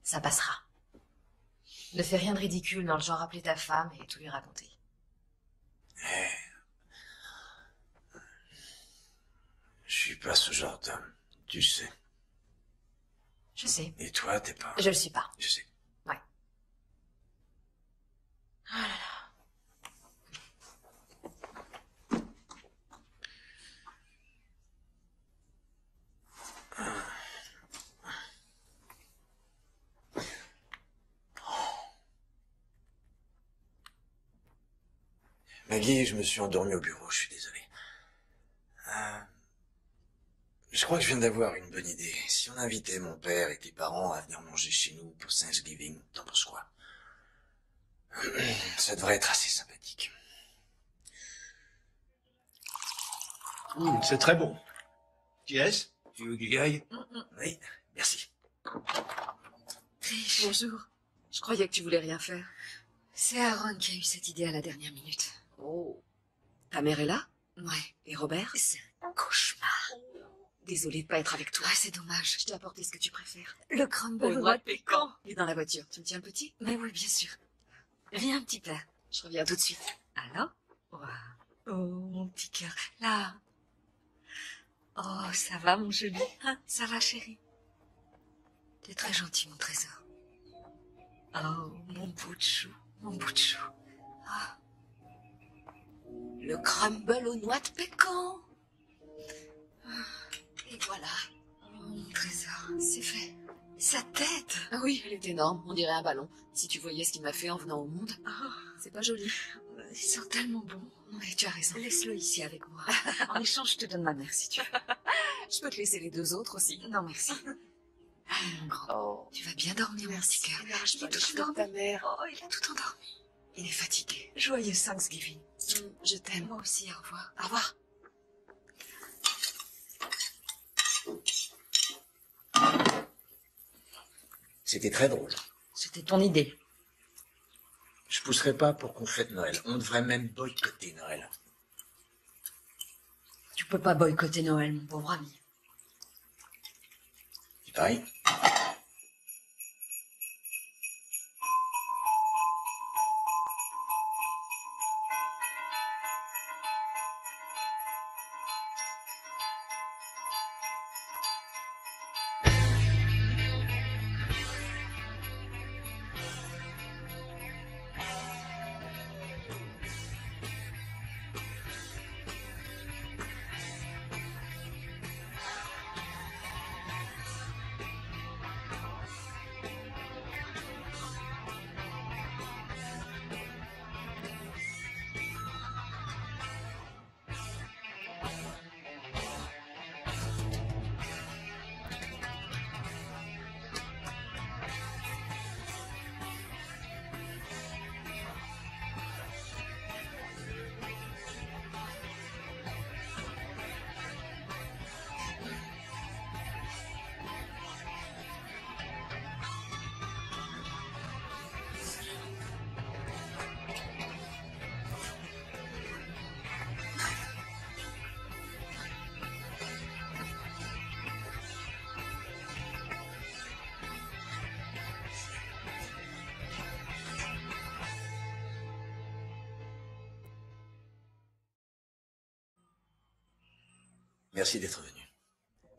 Ça passera. Ne fais rien de ridicule dans le genre appeler ta femme et tout lui raconter. Je suis pas ce genre d'homme, tu sais. Je sais. Et toi, t'es pas... Je le suis pas. Je sais. Ouais. Oh là là. Maggie, je me suis endormi au bureau, je suis désolé. Je crois que je viens d'avoir une bonne idée. Si on invitait mon père et tes parents à venir manger chez nous pour Thanksgiving, t'en penses quoi? Ça devrait être assez sympathique. C'est très bon. Qui est-ce? Tu veux qu'il aille? Oui, merci. Bonjour. Je croyais que tu voulais rien faire. C'est Aaron qui a eu cette idée à la dernière minute. Oh. Ta mère est là? Ouais. Et Robert? C'est un cauchemar. Désolée de pas être avec toi. Ouais, c'est dommage. Je t'ai apporté ce que tu préfères. Le crumble Au noix de pécan. pécan. Il est dans la voiture. Tu me tiens le petit? Mais oui, bien sûr. Viens, petit père. Je reviens tout de suite. Alors? Wow. Oh, mon petit cœur. Là. Oh, ça va, mon joli. Hein, ça va, chérie? T'es très gentil, mon trésor. Oh, mon bout de chou. Mon bout de chou. Ah. Le crumble aux noix de pécan. Et voilà. Oh, mon trésor, c'est fait. Sa tête. Ah oui, elle est énorme. On dirait un ballon. Si tu voyais ce qu'il m'a fait en venant au monde. Oh, c'est pas joli. Il sent tellement bon. Oui, tu as raison. Laisse-le ici avec moi. En échange, je te donne ma mère, si tu veux. Je peux te laisser les 2 autres aussi. Non, merci. Allez, mon grand. Oh. Tu vas bien dormir, mon petit cœur. Il arrache pas tout les cheveux de ta mère. Oh, il a tout endormi. Il est fatigué. Joyeux Thanksgiving. Je t'aime. Moi aussi, au revoir. Au revoir. C'était très drôle. C'était ton idée. Je pousserai pas pour qu'on fête Noël. On devrait même boycotter Noël. Tu peux pas boycotter Noël, mon pauvre ami. Tu paries? Merci d'être venu.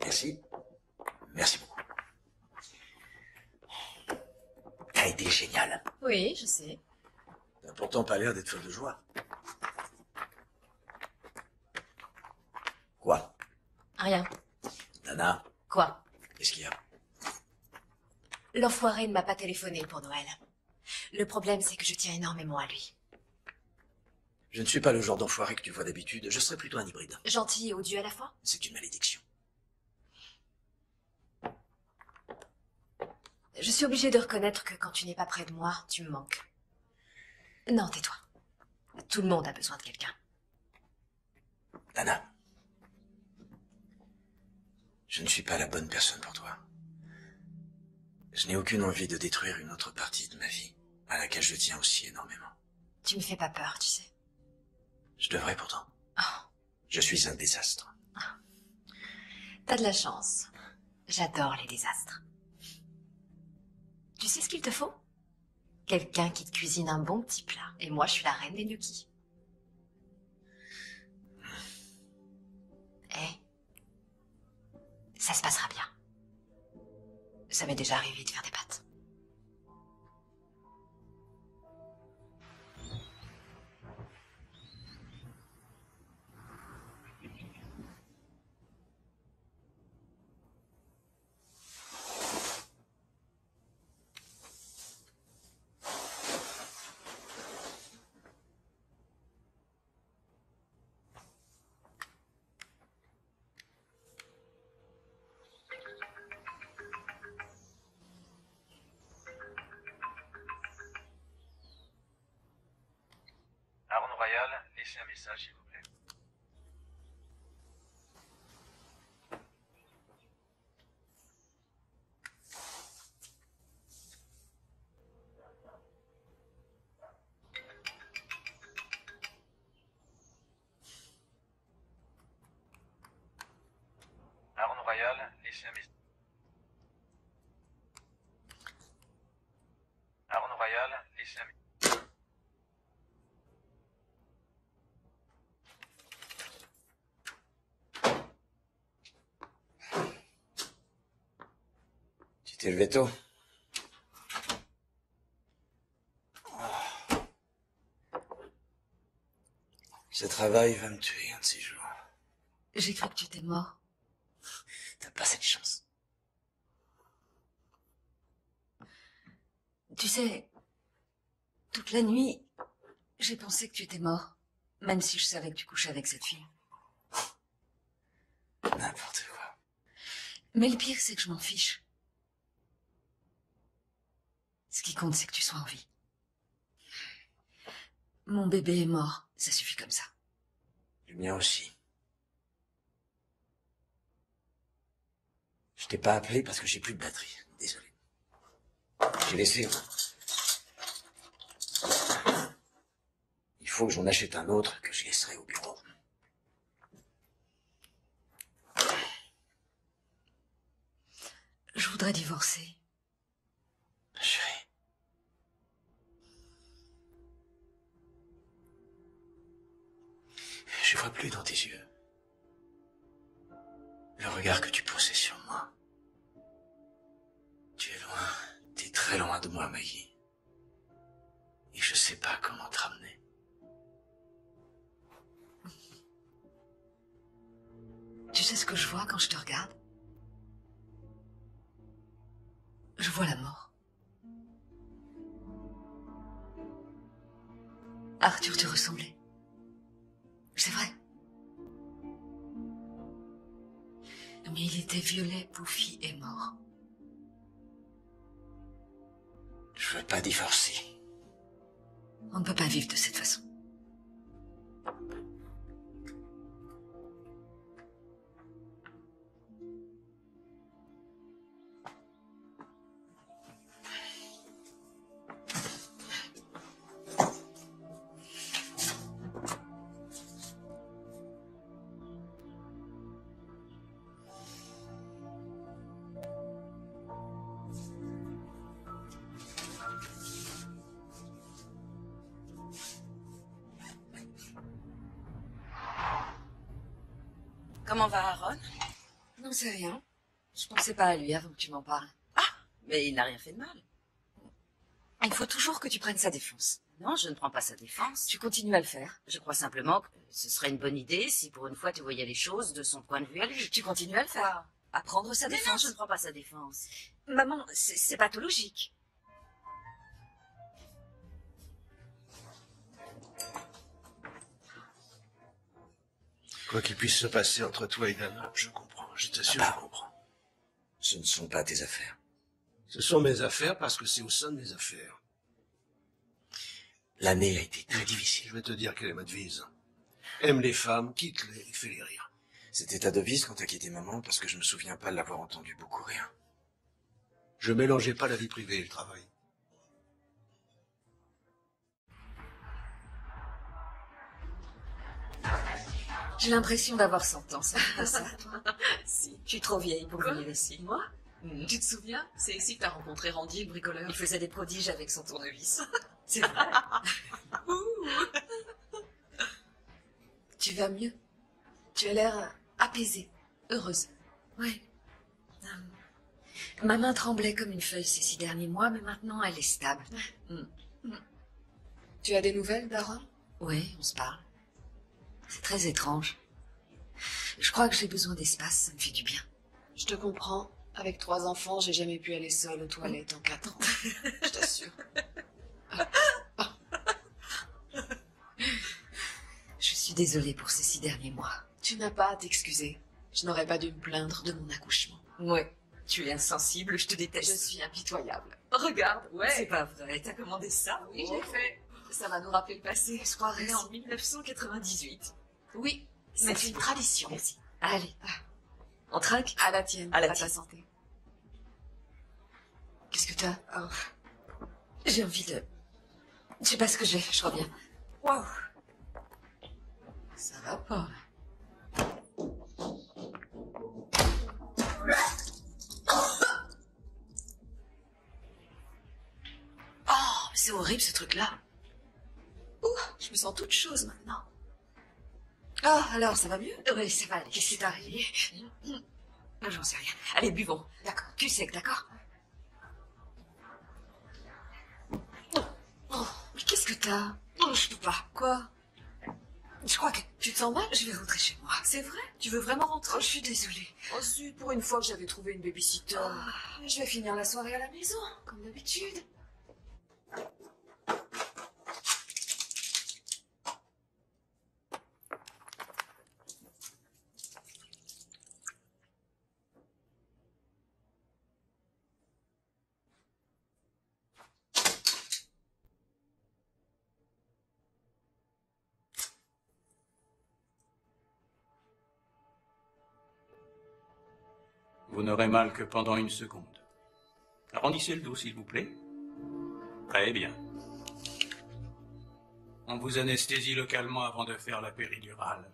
Merci. Merci beaucoup. T'as été génial. Oui, je sais. T'as pourtant pas l'air d'être folle de joie. Quoi? Rien. Nana, Quoi? qu'est-ce qu'il y a? L'enfoiré ne m'a pas téléphoné pour Noël. Le problème, c'est que je tiens énormément à lui. Je ne suis pas le genre d'enfoiré que tu vois d'habitude. Je serais plutôt un hybride. Gentil et odieux à la fois? C'est une malédiction. Je suis obligée de reconnaître que quand tu n'es pas près de moi, tu me manques. Non, tais-toi. Tout le monde a besoin de quelqu'un. Nana, je ne suis pas la bonne personne pour toi. Je n'ai aucune envie de détruire une autre partie de ma vie, à laquelle je tiens aussi énormément. Tu me fais pas peur, tu sais. Je devrais pourtant. Oh. Je suis un désastre. T'as de la chance. J'adore les désastres. Tu sais ce qu'il te faut? Quelqu'un qui te cuisine un bon petit plat. Et moi, je suis la reine des gnocchis. Ça se passera bien. Ça m'est déjà arrivé de faire des pâtes. Aaron Royal, laissez un message s'il vous plaît. Aaron Royal, laissez un message. Aaron Royal, laissez un message. Tu t'es levé tôt? Ce travail va me tuer un de ces jours. J'ai cru que tu étais mort. T'as pas cette chance. Tu sais, toute la nuit, j'ai pensé que tu étais mort, même si je savais que tu couchais avec cette fille. N'importe quoi. Mais le pire, c'est que je m'en fiche. Ce qui compte, c'est que tu sois en vie. Mon bébé est mort, ça suffit comme ça. Le mien aussi. Je t'ai pas appelé parce que j'ai plus de batterie. Désolé. J'ai laissé. Il faut que j'en achète un autre que je laisserai au bureau. Je voudrais divorcer. Chérie. Je vois plus dans tes yeux le regard que tu posais sur moi. Tu es loin, t'es très loin de moi, Maggie. Et je sais pas comment te ramener. Tu sais ce que je vois quand je te regarde? Je vois la mort. Arthur, tu ressemblais. C'est vrai. Mais il était violet, bouffi et mort. Je veux pas divorcer. On ne peut pas vivre de cette façon. Comment va Aaron? Non, c'est rien. Je pensais pas à lui avant que tu m'en parles. Mais il n'a rien fait de mal. Il faut toujours que tu prennes sa défense. Non, je ne prends pas sa défense. Tu continues à le faire. Je crois simplement que ce serait une bonne idée si pour une fois tu voyais les choses de son point de vue à lui. Tu continues à le faire. À prendre sa Mais non, défense. je ne prends pas sa défense. Maman, c'est pathologique. Quoi qu'il puisse se passer entre toi et Dana, je comprends. Je t'assure, je comprends. Ce ne sont pas tes affaires. Ce sont mes affaires parce que c'est au sein de mes affaires. L'année a été très difficile. Je vais te dire quelle est ma devise. Aime les femmes, quitte-les et fais-les rire. C'était ta devise quand t'as quitté maman, parce que je me souviens pas de l'avoir entendu beaucoup rire. Je mélangeais pas la vie privée et le travail. J'ai l'impression d'avoir 100 ans, c'est ça, toi? Si. Je suis trop vieille pour venir ici. Moi? Tu te souviens? C'est ici que t'as rencontré Randy, le bricoleur. Il faisait des prodiges avec son tournevis. C'est vrai. Tu vas mieux? Tu as l'air apaisée, heureuse. Oui. Ma main tremblait comme une feuille ces 6 derniers mois, mais maintenant elle est stable. Tu as des nouvelles d'Aaron? Oui, on se parle. C'est très étrange. Je crois que j'ai besoin d'espace, ça me fait du bien. Je te comprends. Avec 3 enfants, j'ai jamais pu aller seule aux toilettes en 4 ans. Je t'assure. Je suis désolée pour ces 6 derniers mois. Tu n'as pas à t'excuser. Je n'aurais pas dû me plaindre de mon accouchement. Ouais, tu es insensible, je te déteste. Je suis impitoyable. Regarde, ouais. C'est pas vrai, t'as commandé ça? Oui, j'ai fait. Ça va nous rappeler le passé. On se croirait en 1998. Oui, c'est Merci. une tradition. Merci. Allez. On trinque? À la tienne. À la ta tienne. santé. Qu'est-ce que t'as? Oh. J'ai envie de... Je sais pas ce que j'ai, je reviens. Waouh. Ça va pas. Oh, mais c'est horrible ce truc-là. Ouh, je me sens toute chose maintenant. Ah, alors, ça va mieux? Oui, ça va aller. Qu'est-ce qui t'est arrivé? J'en sais rien. Allez, buvons. D'accord. Cul sec, d'accord? Oh, mais qu'est-ce que t'as? Oh, je peux pas. Quoi? Je crois que Tu te sens mal? je vais rentrer chez moi. C'est vrai? Tu veux vraiment rentrer? Oh, je suis désolée. Oh zut, pour une fois que j'avais trouvé une babysitter. Je vais finir la soirée à la maison, comme d'habitude. Vous n'aurez mal que pendant 1 seconde. Arrondissez le dos, s'il vous plaît. Très bien. On vous anesthésie localement avant de faire la péridurale.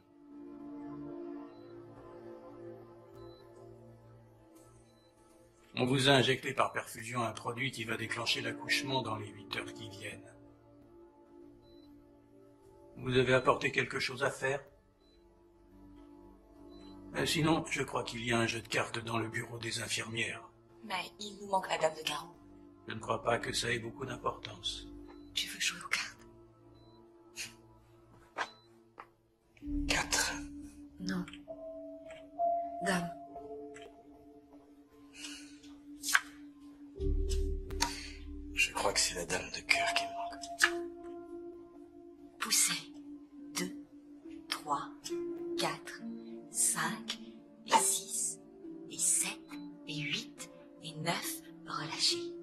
On vous a injecté par perfusion un produit qui va déclencher l'accouchement dans les 8 heures qui viennent. Vous avez apporté quelque chose à faire? Sinon, je crois qu'il y a un jeu de cartes dans le bureau des infirmières. Mais il nous manque la dame de Garou. Je ne crois pas que ça ait beaucoup d'importance. Tu veux jouer aux cartes? 4. Non. Dame. Je crois que c'est la dame de cœur qui me manque. Poussez. 2, 3, 4, 5, et 6, et 7, et 8, et 9. Relâchez.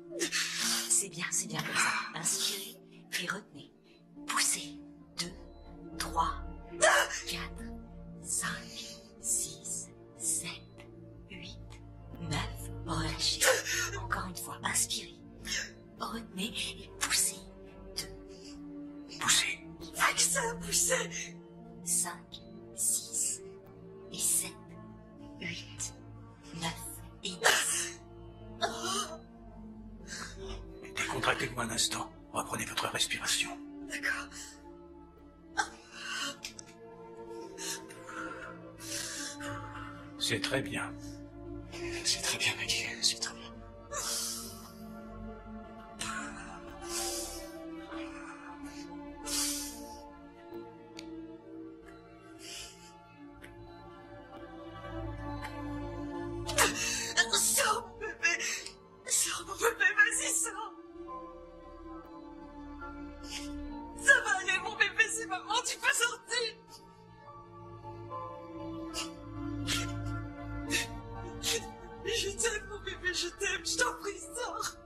C'est bien comme ça. Inspirez et retenez. Poussez. 2, 3, 4, 5, 6, 7, 8, 9. Relâchez. Encore une fois. Inspirez. Retenez et poussez. 2. Poussez. Avec ça, poussez. 5, 6, et 7, 8, 9, et 10. Décontractez-vous un instant. Reprenez votre respiration. D'accord. C'est très bien. C'est très bien, Maggie, c'est très bien. Sors, mon bébé! Sors, mon bébé, vas-y, sors! Ça va aller, mon bébé, c'est maman, tu peux sortir! Je t'aime, mon bébé, je t'aime, je t'en prie, sors!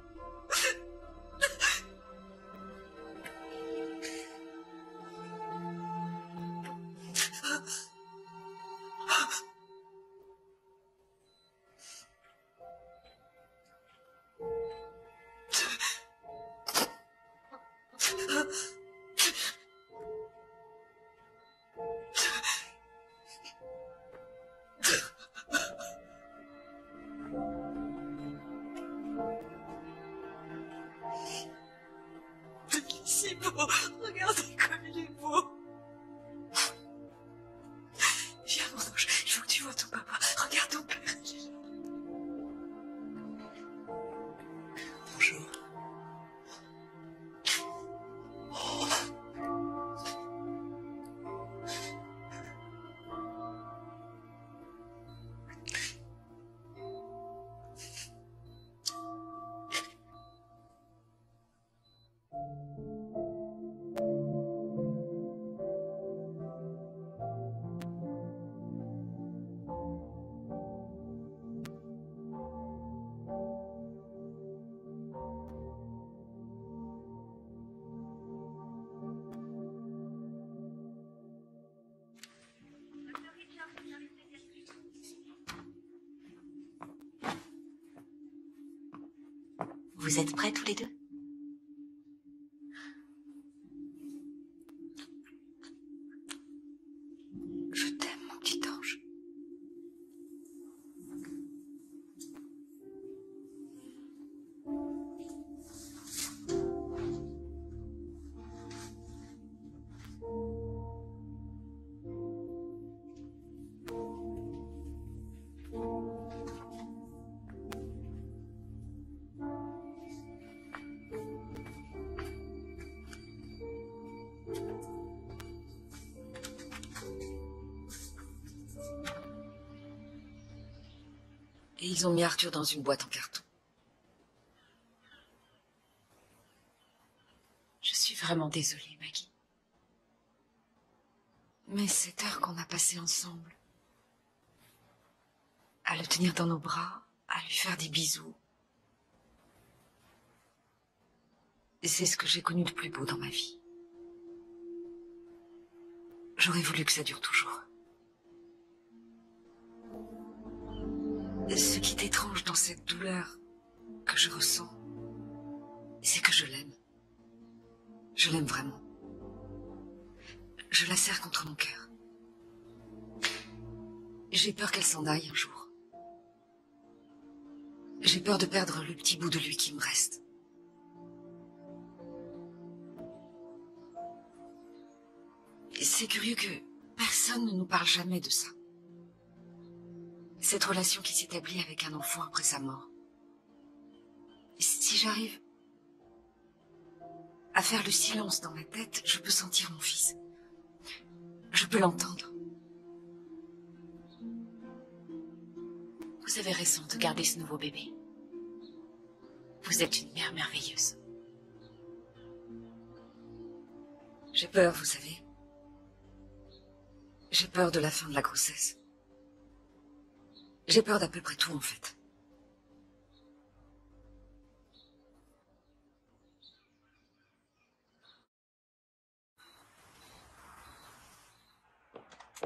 Il est si beau, regardez comme il est beau. Viens, mon ange, il faut que tu vois ton papa. Regarde ton père, il est là. Bonjour. Vous êtes prêts tous les deux? Je t'aime, mon petit ange. Et ils ont mis Arthur dans une boîte en carton. Je suis vraiment désolée, Maggie. Mais cette heure qu'on a passée ensemble, à le tenir dans nos bras, à lui faire des bisous, c'est ce que j'ai connu de plus beau dans ma vie. J'aurais voulu que ça dure toujours. Ce qui est étrange dans cette douleur que je ressens, c'est que je l'aime. Je l'aime vraiment. Je la serre contre mon cœur. J'ai peur qu'elle s'en aille un jour. J'ai peur de perdre le petit bout de lui qui me reste. Et c'est curieux que personne ne nous parle jamais de ça. Cette relation qui s'établit avec un enfant après sa mort. Si j'arrive à faire le silence dans ma tête, je peux sentir mon fils. Je peux l'entendre. Vous avez raison de garder ce nouveau bébé. Vous êtes une mère merveilleuse. J'ai peur, vous savez. J'ai peur de la fin de la grossesse. J'ai peur d'à peu près tout, en fait.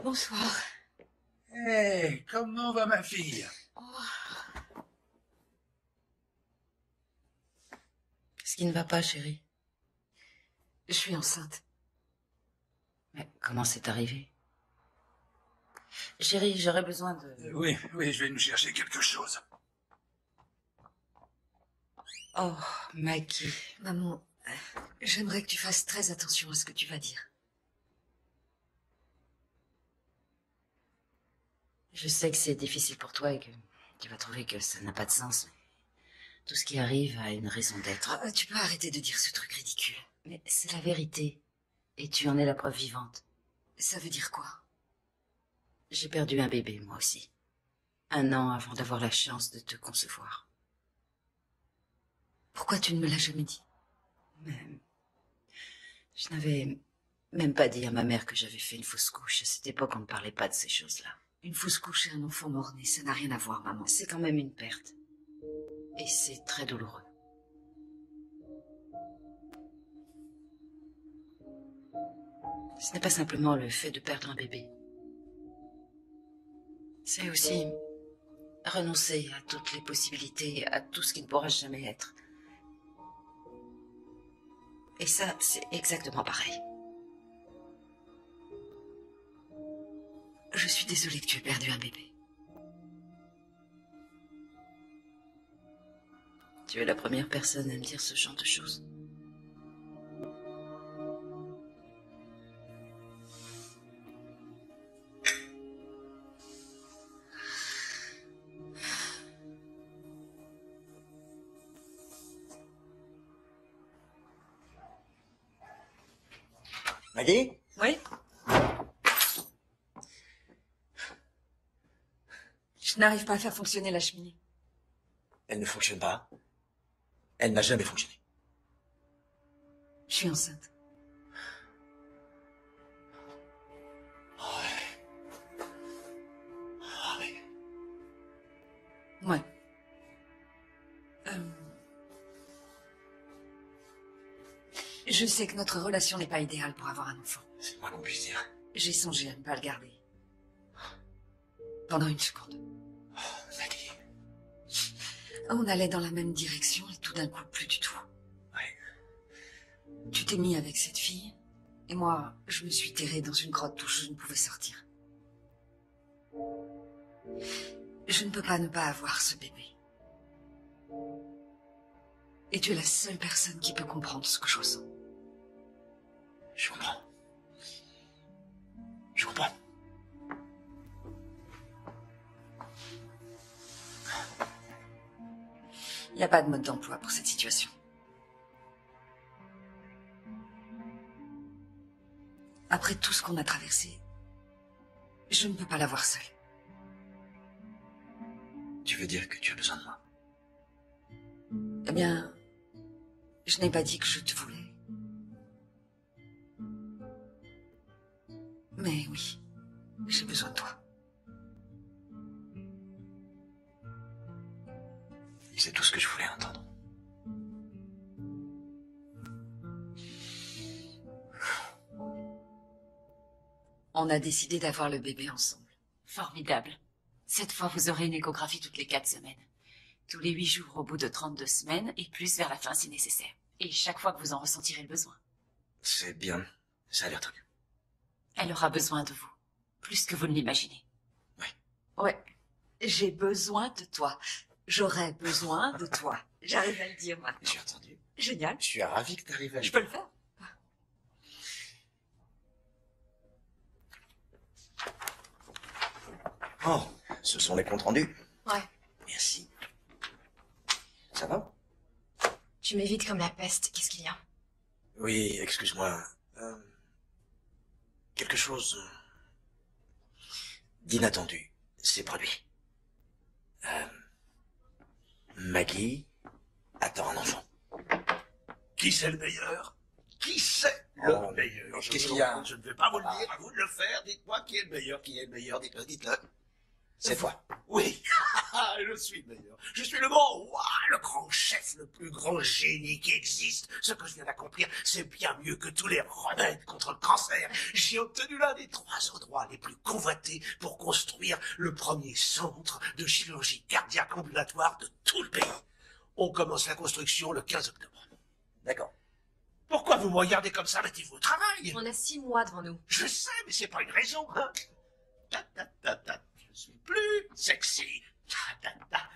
Bonsoir. Hé, comment va ma fille? Qu'est-ce qui ne va pas, chérie? Je suis enceinte. Mais comment c'est arrivé? Chérie, j'aurais besoin de... Oui, je vais nous chercher quelque chose. Oh, Maggie. Maman, j'aimerais que tu fasses très attention à ce que tu vas dire. Je sais que c'est difficile pour toi et que tu vas trouver que ça n'a pas de sens, mais tout ce qui arrive a une raison d'être. Tu peux arrêter de dire ce truc ridicule. Mais c'est la vérité. Et tu en es la preuve vivante. Ça veut dire quoi? J'ai perdu un bébé, moi aussi. 1 an avant d'avoir la chance de te concevoir. Pourquoi tu ne me l'as jamais dit? Mais je n'avais même pas dit à ma mère que j'avais fait une fausse couche. À cette époque, on ne parlait pas de ces choses-là. Une fausse couche et un enfant mort-né, ça n'a rien à voir, maman. C'est quand même une perte. Et c'est très douloureux. Ce n'est pas simplement le fait de perdre un bébé. C'est aussi renoncer à toutes les possibilités, à tout ce qui ne pourra jamais être. Et ça, c'est exactement pareil. Je suis désolée que tu aies perdu un bébé. Tu es la première personne à me dire ce genre de choses. Maggie? Oui? Je n'arrive pas à faire fonctionner la cheminée. Elle ne fonctionne pas. Elle n'a jamais fonctionné. Je suis enceinte. Ouais. Je sais que notre relation n'est pas idéale pour avoir un enfant. C'est le moins qu'on puisse dire. J'ai songé à ne pas le garder. Pendant 1 seconde. Maggie. On allait dans la même direction et tout d'un coup, plus du tout. Ouais. Tu t'es mis avec cette fille, et moi, je me suis terrée dans une grotte où je ne pouvais sortir. Je ne peux pas ne pas avoir ce bébé. Et tu es la seule personne qui peut comprendre ce que je ressens. Je comprends. Je comprends. Il n'y a pas de mode d'emploi pour cette situation. Après tout ce qu'on a traversé, je ne peux pas l'avoir seule. Tu veux dire que tu as besoin de moi? Eh bien, je n'ai pas dit que je te voulais. Mais oui, j'ai besoin de toi. C'est tout ce que je voulais entendre. On a décidé d'avoir le bébé ensemble. Formidable. Cette fois, vous aurez une échographie toutes les 4 semaines. Tous les 8 jours au bout de 32 semaines et plus vers la fin si nécessaire. Et chaque fois que vous en ressentirez le besoin. C'est bien. Ça a l'air très bien. Elle aura besoin de vous. Plus que vous ne l'imaginez. Ouais. J'ai besoin de toi. J'aurais besoin de toi. J'arrive à le dire maintenant. J'ai entendu. Génial. Je suis ravi que tu arrives à le Je peux le faire. Oh, ce sont les comptes rendus. Ouais. Merci. Ça va? Tu m'évites comme la peste. Qu'est-ce qu'il y a? Oui, excuse-moi. Quelque chose d'inattendu s'est produit. Maggie attend un enfant. Qui c'est le meilleur? Qui c'est Oh, le meilleur? qu'est-ce qu'il y a? Je ne vais pas vous le dire, à vous de le faire. Dites-moi qui est le meilleur, dites-le, dites-le. C'est toi. Oui, je suis le meilleur. Je suis le grand roi, le grand chef, le plus grand génie qui existe. Ce que je viens d'accomplir, c'est bien mieux que tous les remèdes contre le cancer. J'ai obtenu l'un des 3 endroits les plus convoités pour construire le premier centre de chirurgie cardiaque ambulatoire de tout le pays. On commence la construction le 15 octobre. D'accord. Pourquoi vous me regardez comme ça? Mettez-vous au travail. On a 6 mois devant nous. Je sais, mais c'est pas une raison, hein. Ta, ta, ta, ta. Je suis plus sexy. Ta, ta, ta.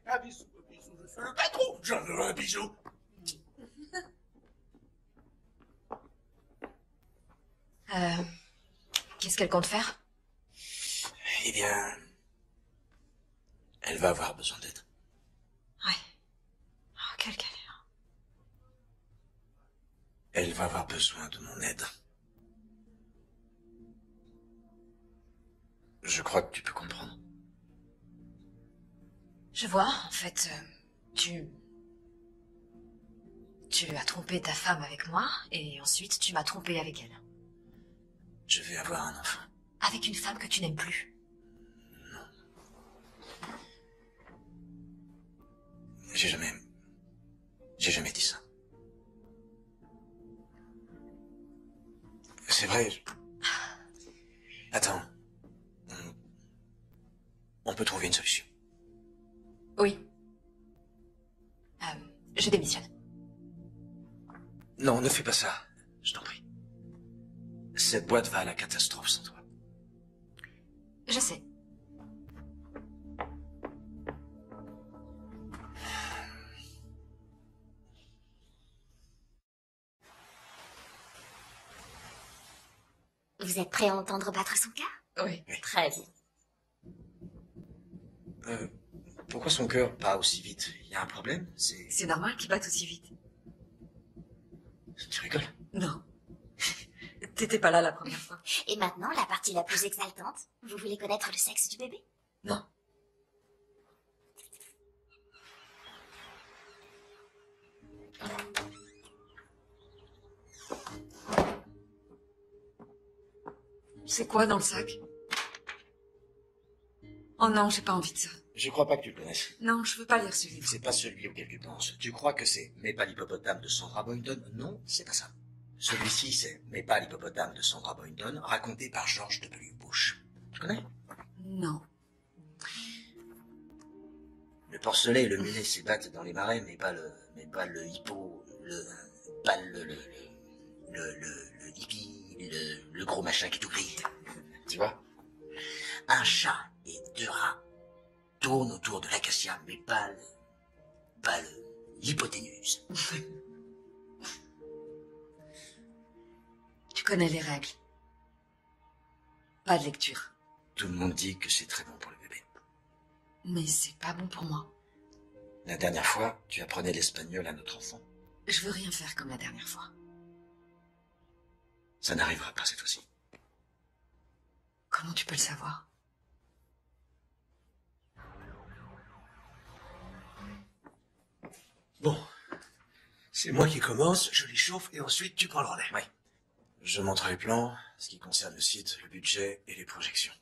Un bisou, je suis le patron. Je veux un bisou. Qu'est-ce qu'elle compte faire? Eh bien, Elle va avoir besoin d'aide. Ouais. Oh, quelle galère. Elle va avoir besoin de mon aide. Je crois que tu peux comprendre. Je vois, en fait, tu as trompé ta femme avec moi, et ensuite tu m'as trompé avec elle. Je vais avoir un enfant. Avec une femme que tu n'aimes plus. J'ai jamais dit ça. C'est vrai. Attends. On peut trouver une solution. Oui. Je démissionne. Non, ne fais pas ça. Je t'en prie. Cette boîte va à la catastrophe sans toi. Je sais. Vous êtes prêt à entendre battre son cœur? Oui. Très bien. Pourquoi son cœur bat aussi vite? Il y a un problème? C'est normal qu'il batte aussi vite. Tu rigoles? Non. T'étais pas là la première fois. Et maintenant, la partie la plus exaltante. Vous voulez connaître le sexe du bébé? Non. C'est quoi dans le sac? Oh non, j'ai pas envie de ça. Je crois pas que tu le connaisses. Non, je veux pas lire ce livre. C'est pas celui auquel tu penses. Tu crois que c'est Mais pas l'hippopotame de Sandra Boynton? Non, c'est pas ça. Celui-ci, c'est Mais pas l'hippopotame de Sandra Boynton, raconté par George W. Bush. Tu connais? Non. Le porcelet et le mulet s'ébattent dans les marais, mais pas le hippo, le hippie, le gros machin qui est tout gris. Tu vois? Un chat et 2 rats tournent autour de l'acacia, mais pas l'hypoténuse. Tu connais les règles. Pas de lecture. Tout le monde dit que c'est très bon pour le bébé. Mais c'est pas bon pour moi. La dernière fois, tu apprenais l'espagnol à notre enfant. Je veux rien faire comme la dernière fois. Ça n'arrivera pas cette fois-ci. Comment tu peux le savoir? Bon. C'est moi qui commence, je les chauffe et ensuite tu prends le relais. Oui. Je montre les plans, ce qui concerne le site, le budget et les projections.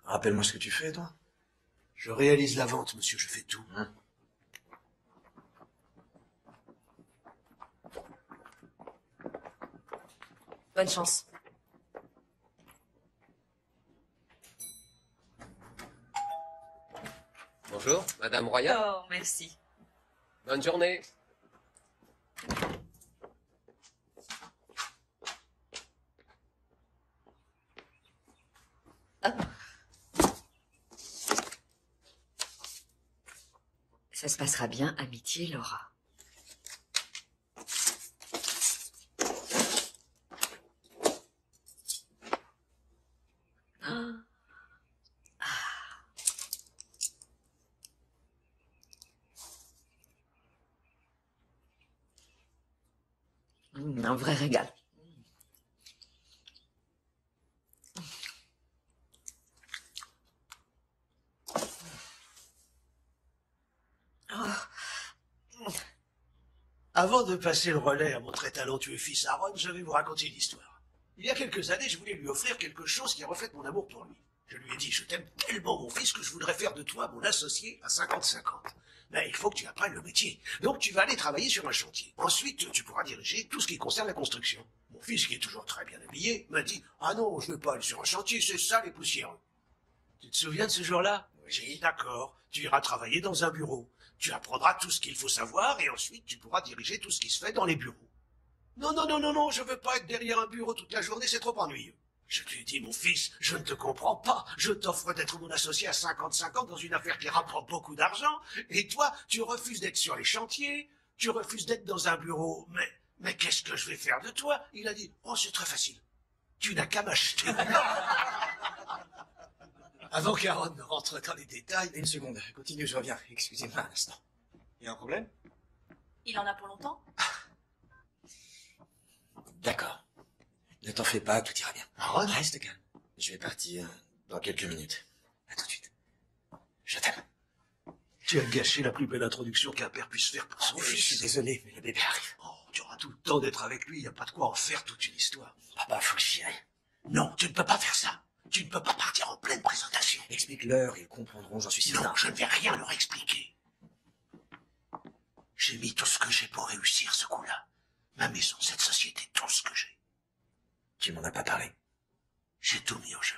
Rappelle-moi ce que tu fais, toi. Je réalise la vente, monsieur, je fais tout. Bonne chance. Bonjour, Madame Royal. Oh, merci. Bonne journée. Ça se passera bien, amitié Laura. Un vrai régal. Avant de passer le relais à mon très talentueux fils Aaron, je vais vous raconter une histoire. Il y a quelques années, je voulais lui offrir quelque chose qui reflète mon amour pour lui. Je lui ai dit, je t'aime tellement mon fils que je voudrais faire de toi mon associé à 50-50. Mais il faut que tu apprennes le métier. Donc tu vas aller travailler sur un chantier. Ensuite, tu pourras diriger tout ce qui concerne la construction. Mon fils, qui est toujours très bien habillé, m'a dit, ah non, je ne veux pas aller sur un chantier, c'est sale et poussiéreux. Tu te souviens de ce jour-là? J'ai dit, d'accord, tu iras travailler dans un bureau. Tu apprendras tout ce qu'il faut savoir et ensuite tu pourras diriger tout ce qui se fait dans les bureaux. Non, non, non, non, non, je veux pas être derrière un bureau toute la journée, c'est trop ennuyeux. Je lui ai dit, mon fils, je ne te comprends pas. Je t'offre d'être mon associé à 50-50 dans une affaire qui rapporte beaucoup d'argent. Et toi, tu refuses d'être sur les chantiers, tu refuses d'être dans un bureau. Mais qu'est-ce que je vais faire de toi? Il a dit, oh, c'est très facile. Tu n'as qu'à m'acheter. Avant qu'Aaron ne rentre dans les détails... Une seconde, continue, je reviens. Excusez-moi un instant. Il y a un problème? Il en a pour longtemps? D'accord. Ne t'en fais pas, tout ira bien. Aaron? Reste calme. Je vais partir dans quelques minutes. À tout de suite. Je t'aime. Tu as gâché la plus belle introduction qu'un père puisse faire pour son Je fils. suis désolé, mais le bébé arrive. Oh, tu auras tout le temps d'être avec lui, il n'y a pas de quoi en faire toute une histoire. Papa, faut que j'y aille. Non, tu ne peux pas faire ça. Tu ne peux pas partir en pleine présentation. Explique-leur, ils comprendront, j'en suis sûr. Non, je ne vais rien leur expliquer. J'ai mis tout ce que j'ai pour réussir ce coup-là. Ma maison, cette société, tout ce que j'ai. Tu m'en as pas parlé. J'ai tout mis au jeu.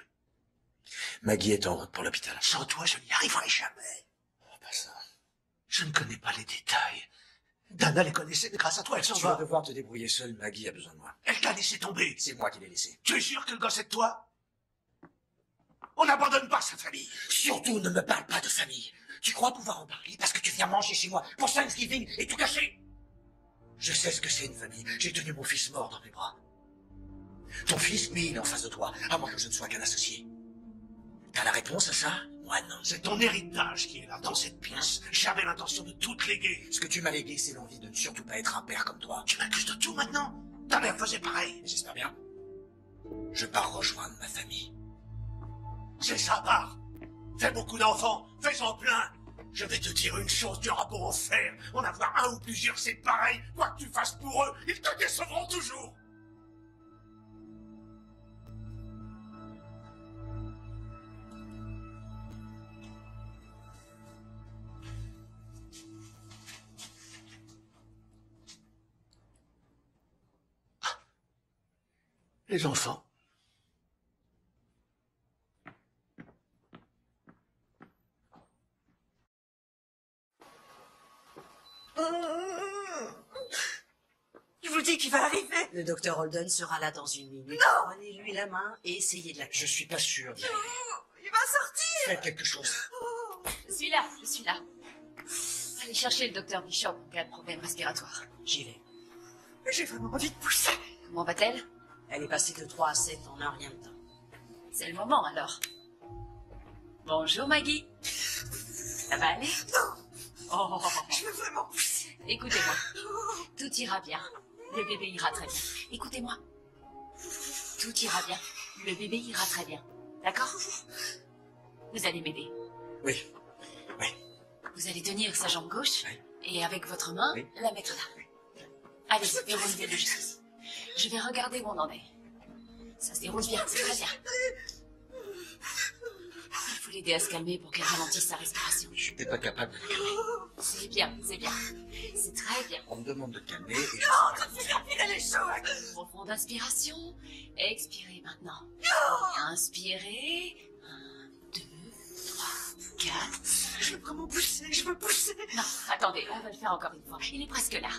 Maggie est en route pour l'hôpital. Sans toi, je n'y arriverai jamais. Oh, pas ça. Je ne connais pas les détails. Dana les connaissait, mais grâce à toi, elle s'en Tu vas va. devoir te débrouiller seul, Maggie a besoin de moi. Elle t'a laissé tomber. C'est moi qui l'ai laissé. Tu es sûr que le gosse est de toi? On n'abandonne pas sa famille. Surtout, ne me parle pas de famille. Tu crois pouvoir en parler parce que tu viens manger chez moi pour Thanksgiving et tout cacher? Je sais ce que c'est une famille. J'ai tenu mon fils mort dans mes bras. Ton fils, lui, il est en face de toi, à moins que je ne sois qu'un associé. T'as la réponse à ça? Moi, non. C'est ton héritage qui est là, dans cette pièce. J'avais l'intention de tout te léguer. Ce que tu m'as légué, c'est l'envie de ne surtout pas être un père comme toi. Tu m'accuses de tout maintenant? Ta mère faisait pareil. J'espère bien. Je pars rejoindre ma famille. C'est ça, pars. Fais beaucoup d'enfants, fais-en plein. Je vais te dire une chose, tu auras beau en faire. En avoir un ou plusieurs, c'est pareil. Quoi que tu fasses pour eux, ils te décevront toujours. Les enfants. Je vous dis qu'il va arriver. Le docteur Holden sera là dans une minute. Non. Prenez-lui la main et essayez de la... Je suis pas sûr d'y arriver. Il va sortir. Faites quelque chose. Je suis là, je suis là. Allez chercher le docteur Bishop en cas de problème respiratoire. J'y vais. J'ai vraiment envie de pousser. Comment va-t-elle? Elle est passée de 3 à 7 en un rien de temps. C'est le moment alors. Bonjour Maggie. Ça va aller? Non. Oh. Je veux vraiment pousser. Écoutez-moi. Tout ira bien. Le bébé ira très bien. Écoutez-moi. Tout ira bien. Le bébé ira très bien. D'accord? Vous allez m'aider. Oui. Oui. Vous allez tenir sa jambe gauche Oui. et avec votre main, Oui. la mettre là. Allez, et relevez-le jusqu'ici. Je vais regarder où on en est. Ça se déroule bien, c'est très bien. Il faut l'aider à se calmer pour qu'elle ralentisse sa respiration. Je suis peut-être pas capable de le calmer. C'est bien, c'est bien. C'est très bien. On me demande de calmer et je... Non, ça te fait bien filer les choses. Profonde inspiration. Expirez maintenant. Inspirez. 1, 2, 3, 4. Je veux vraiment pousser, je veux pousser. Non, attendez, on va le faire encore une fois. Il est presque là.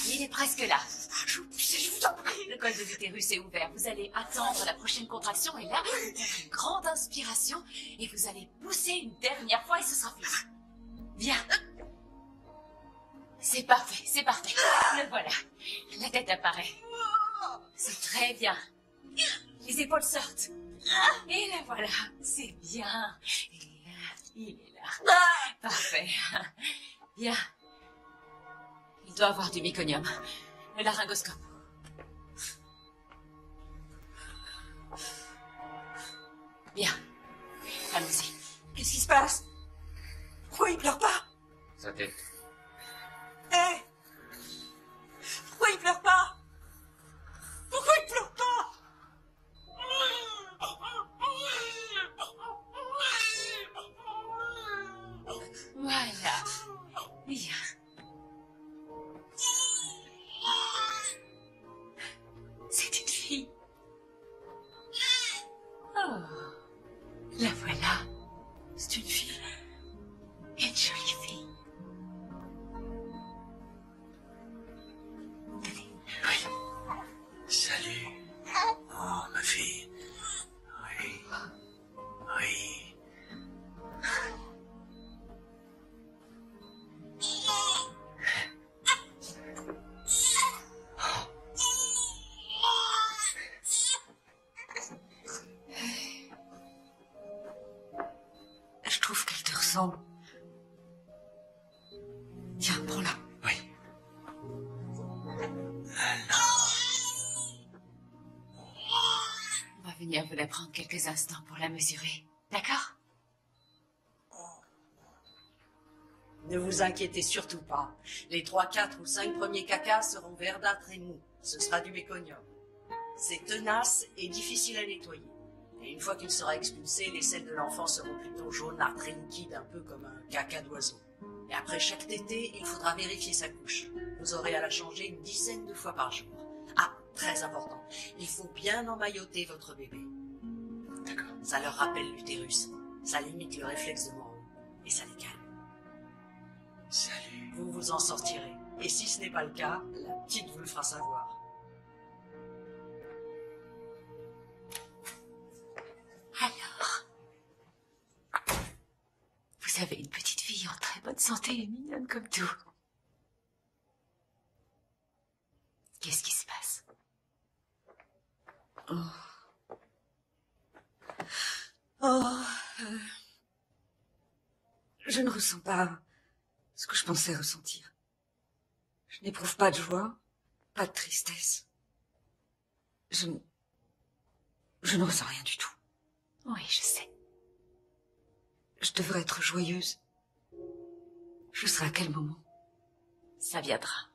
Il est presque là. Je veux pousser, je vous en prie. Le col de l'utérus est ouvert. Vous allez attendre la prochaine contraction et là, vous faites une grande inspiration et vous allez pousser une dernière fois et ce sera fini. Bien. C'est parfait, c'est parfait. Le voilà. La tête apparaît. C'est très bien. Les épaules sortent. Et la voilà. C'est bien. Et là, il est là. Parfait. Bien. Il doit avoir du méconium. Le laryngoscope. Bien. Allons-y. Qu'est-ce qui se passe? Pourquoi il pleure pas? Sa tête. Hé! Pourquoi il pleure pas? Pourquoi il pleure pas? Voilà. Bien. C'est une fille. Oh. La voilà. C'est une fille. Une jolie fille. te ressemble. Tiens, prends-la. Oui. On va venir vous la prendre quelques instants pour la mesurer. D'accord? Ne vous inquiétez surtout pas. Les 3, 4 ou 5 premiers cacas seront verdâtres et mous. Ce sera du méconium. C'est tenace et difficile à nettoyer. Et une fois qu'il sera expulsé, les selles de l'enfant seront plutôt jaunâtres et liquides, un peu comme un caca d'oiseau. Et après chaque tétée, il faudra vérifier sa couche. Vous aurez à la changer une dizaine de fois par jour. Ah, très important, il faut bien emmailloter votre bébé. D'accord. Ça leur rappelle l'utérus. Ça limite le réflexe de mort. Et ça les calme. Salut. Vous vous en sortirez. Et si ce n'est pas le cas, la petite vous le fera savoir. Alors, vous avez une petite fille en très bonne santé et mignonne comme tout. Qu'est-ce qui se passe? Je ne ressens pas ce que je pensais ressentir. Je n'éprouve pas de joie, pas de tristesse. Je ne ressens rien du tout. Oui, je sais. Je devrais être joyeuse. Je serai à quel moment? Ça viendra.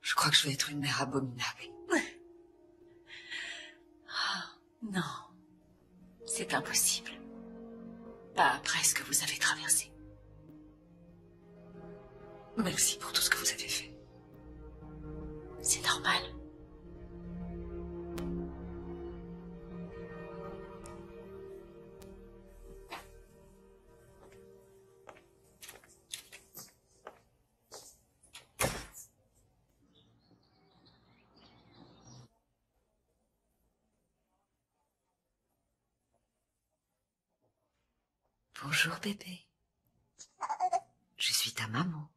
Je crois que je vais être une mère abominable. Non, c'est impossible. Pas après ce que vous avez traversé. Merci pour tout ce que vous avez fait. C'est normal. Bonjour bébé. Je suis ta maman.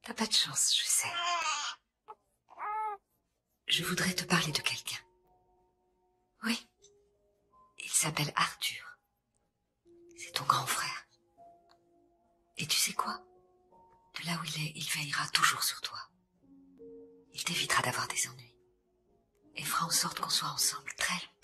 T'as pas de chance, je sais. Je voudrais te parler de quelqu'un. Oui. Il s'appelle Arthur. C'est ton grand frère. Et tu sais quoi? De là où il est, il veillera toujours sur toi. Il t'évitera d'avoir des ennuis. Et fera en sorte qu'on soit ensemble très longtemps.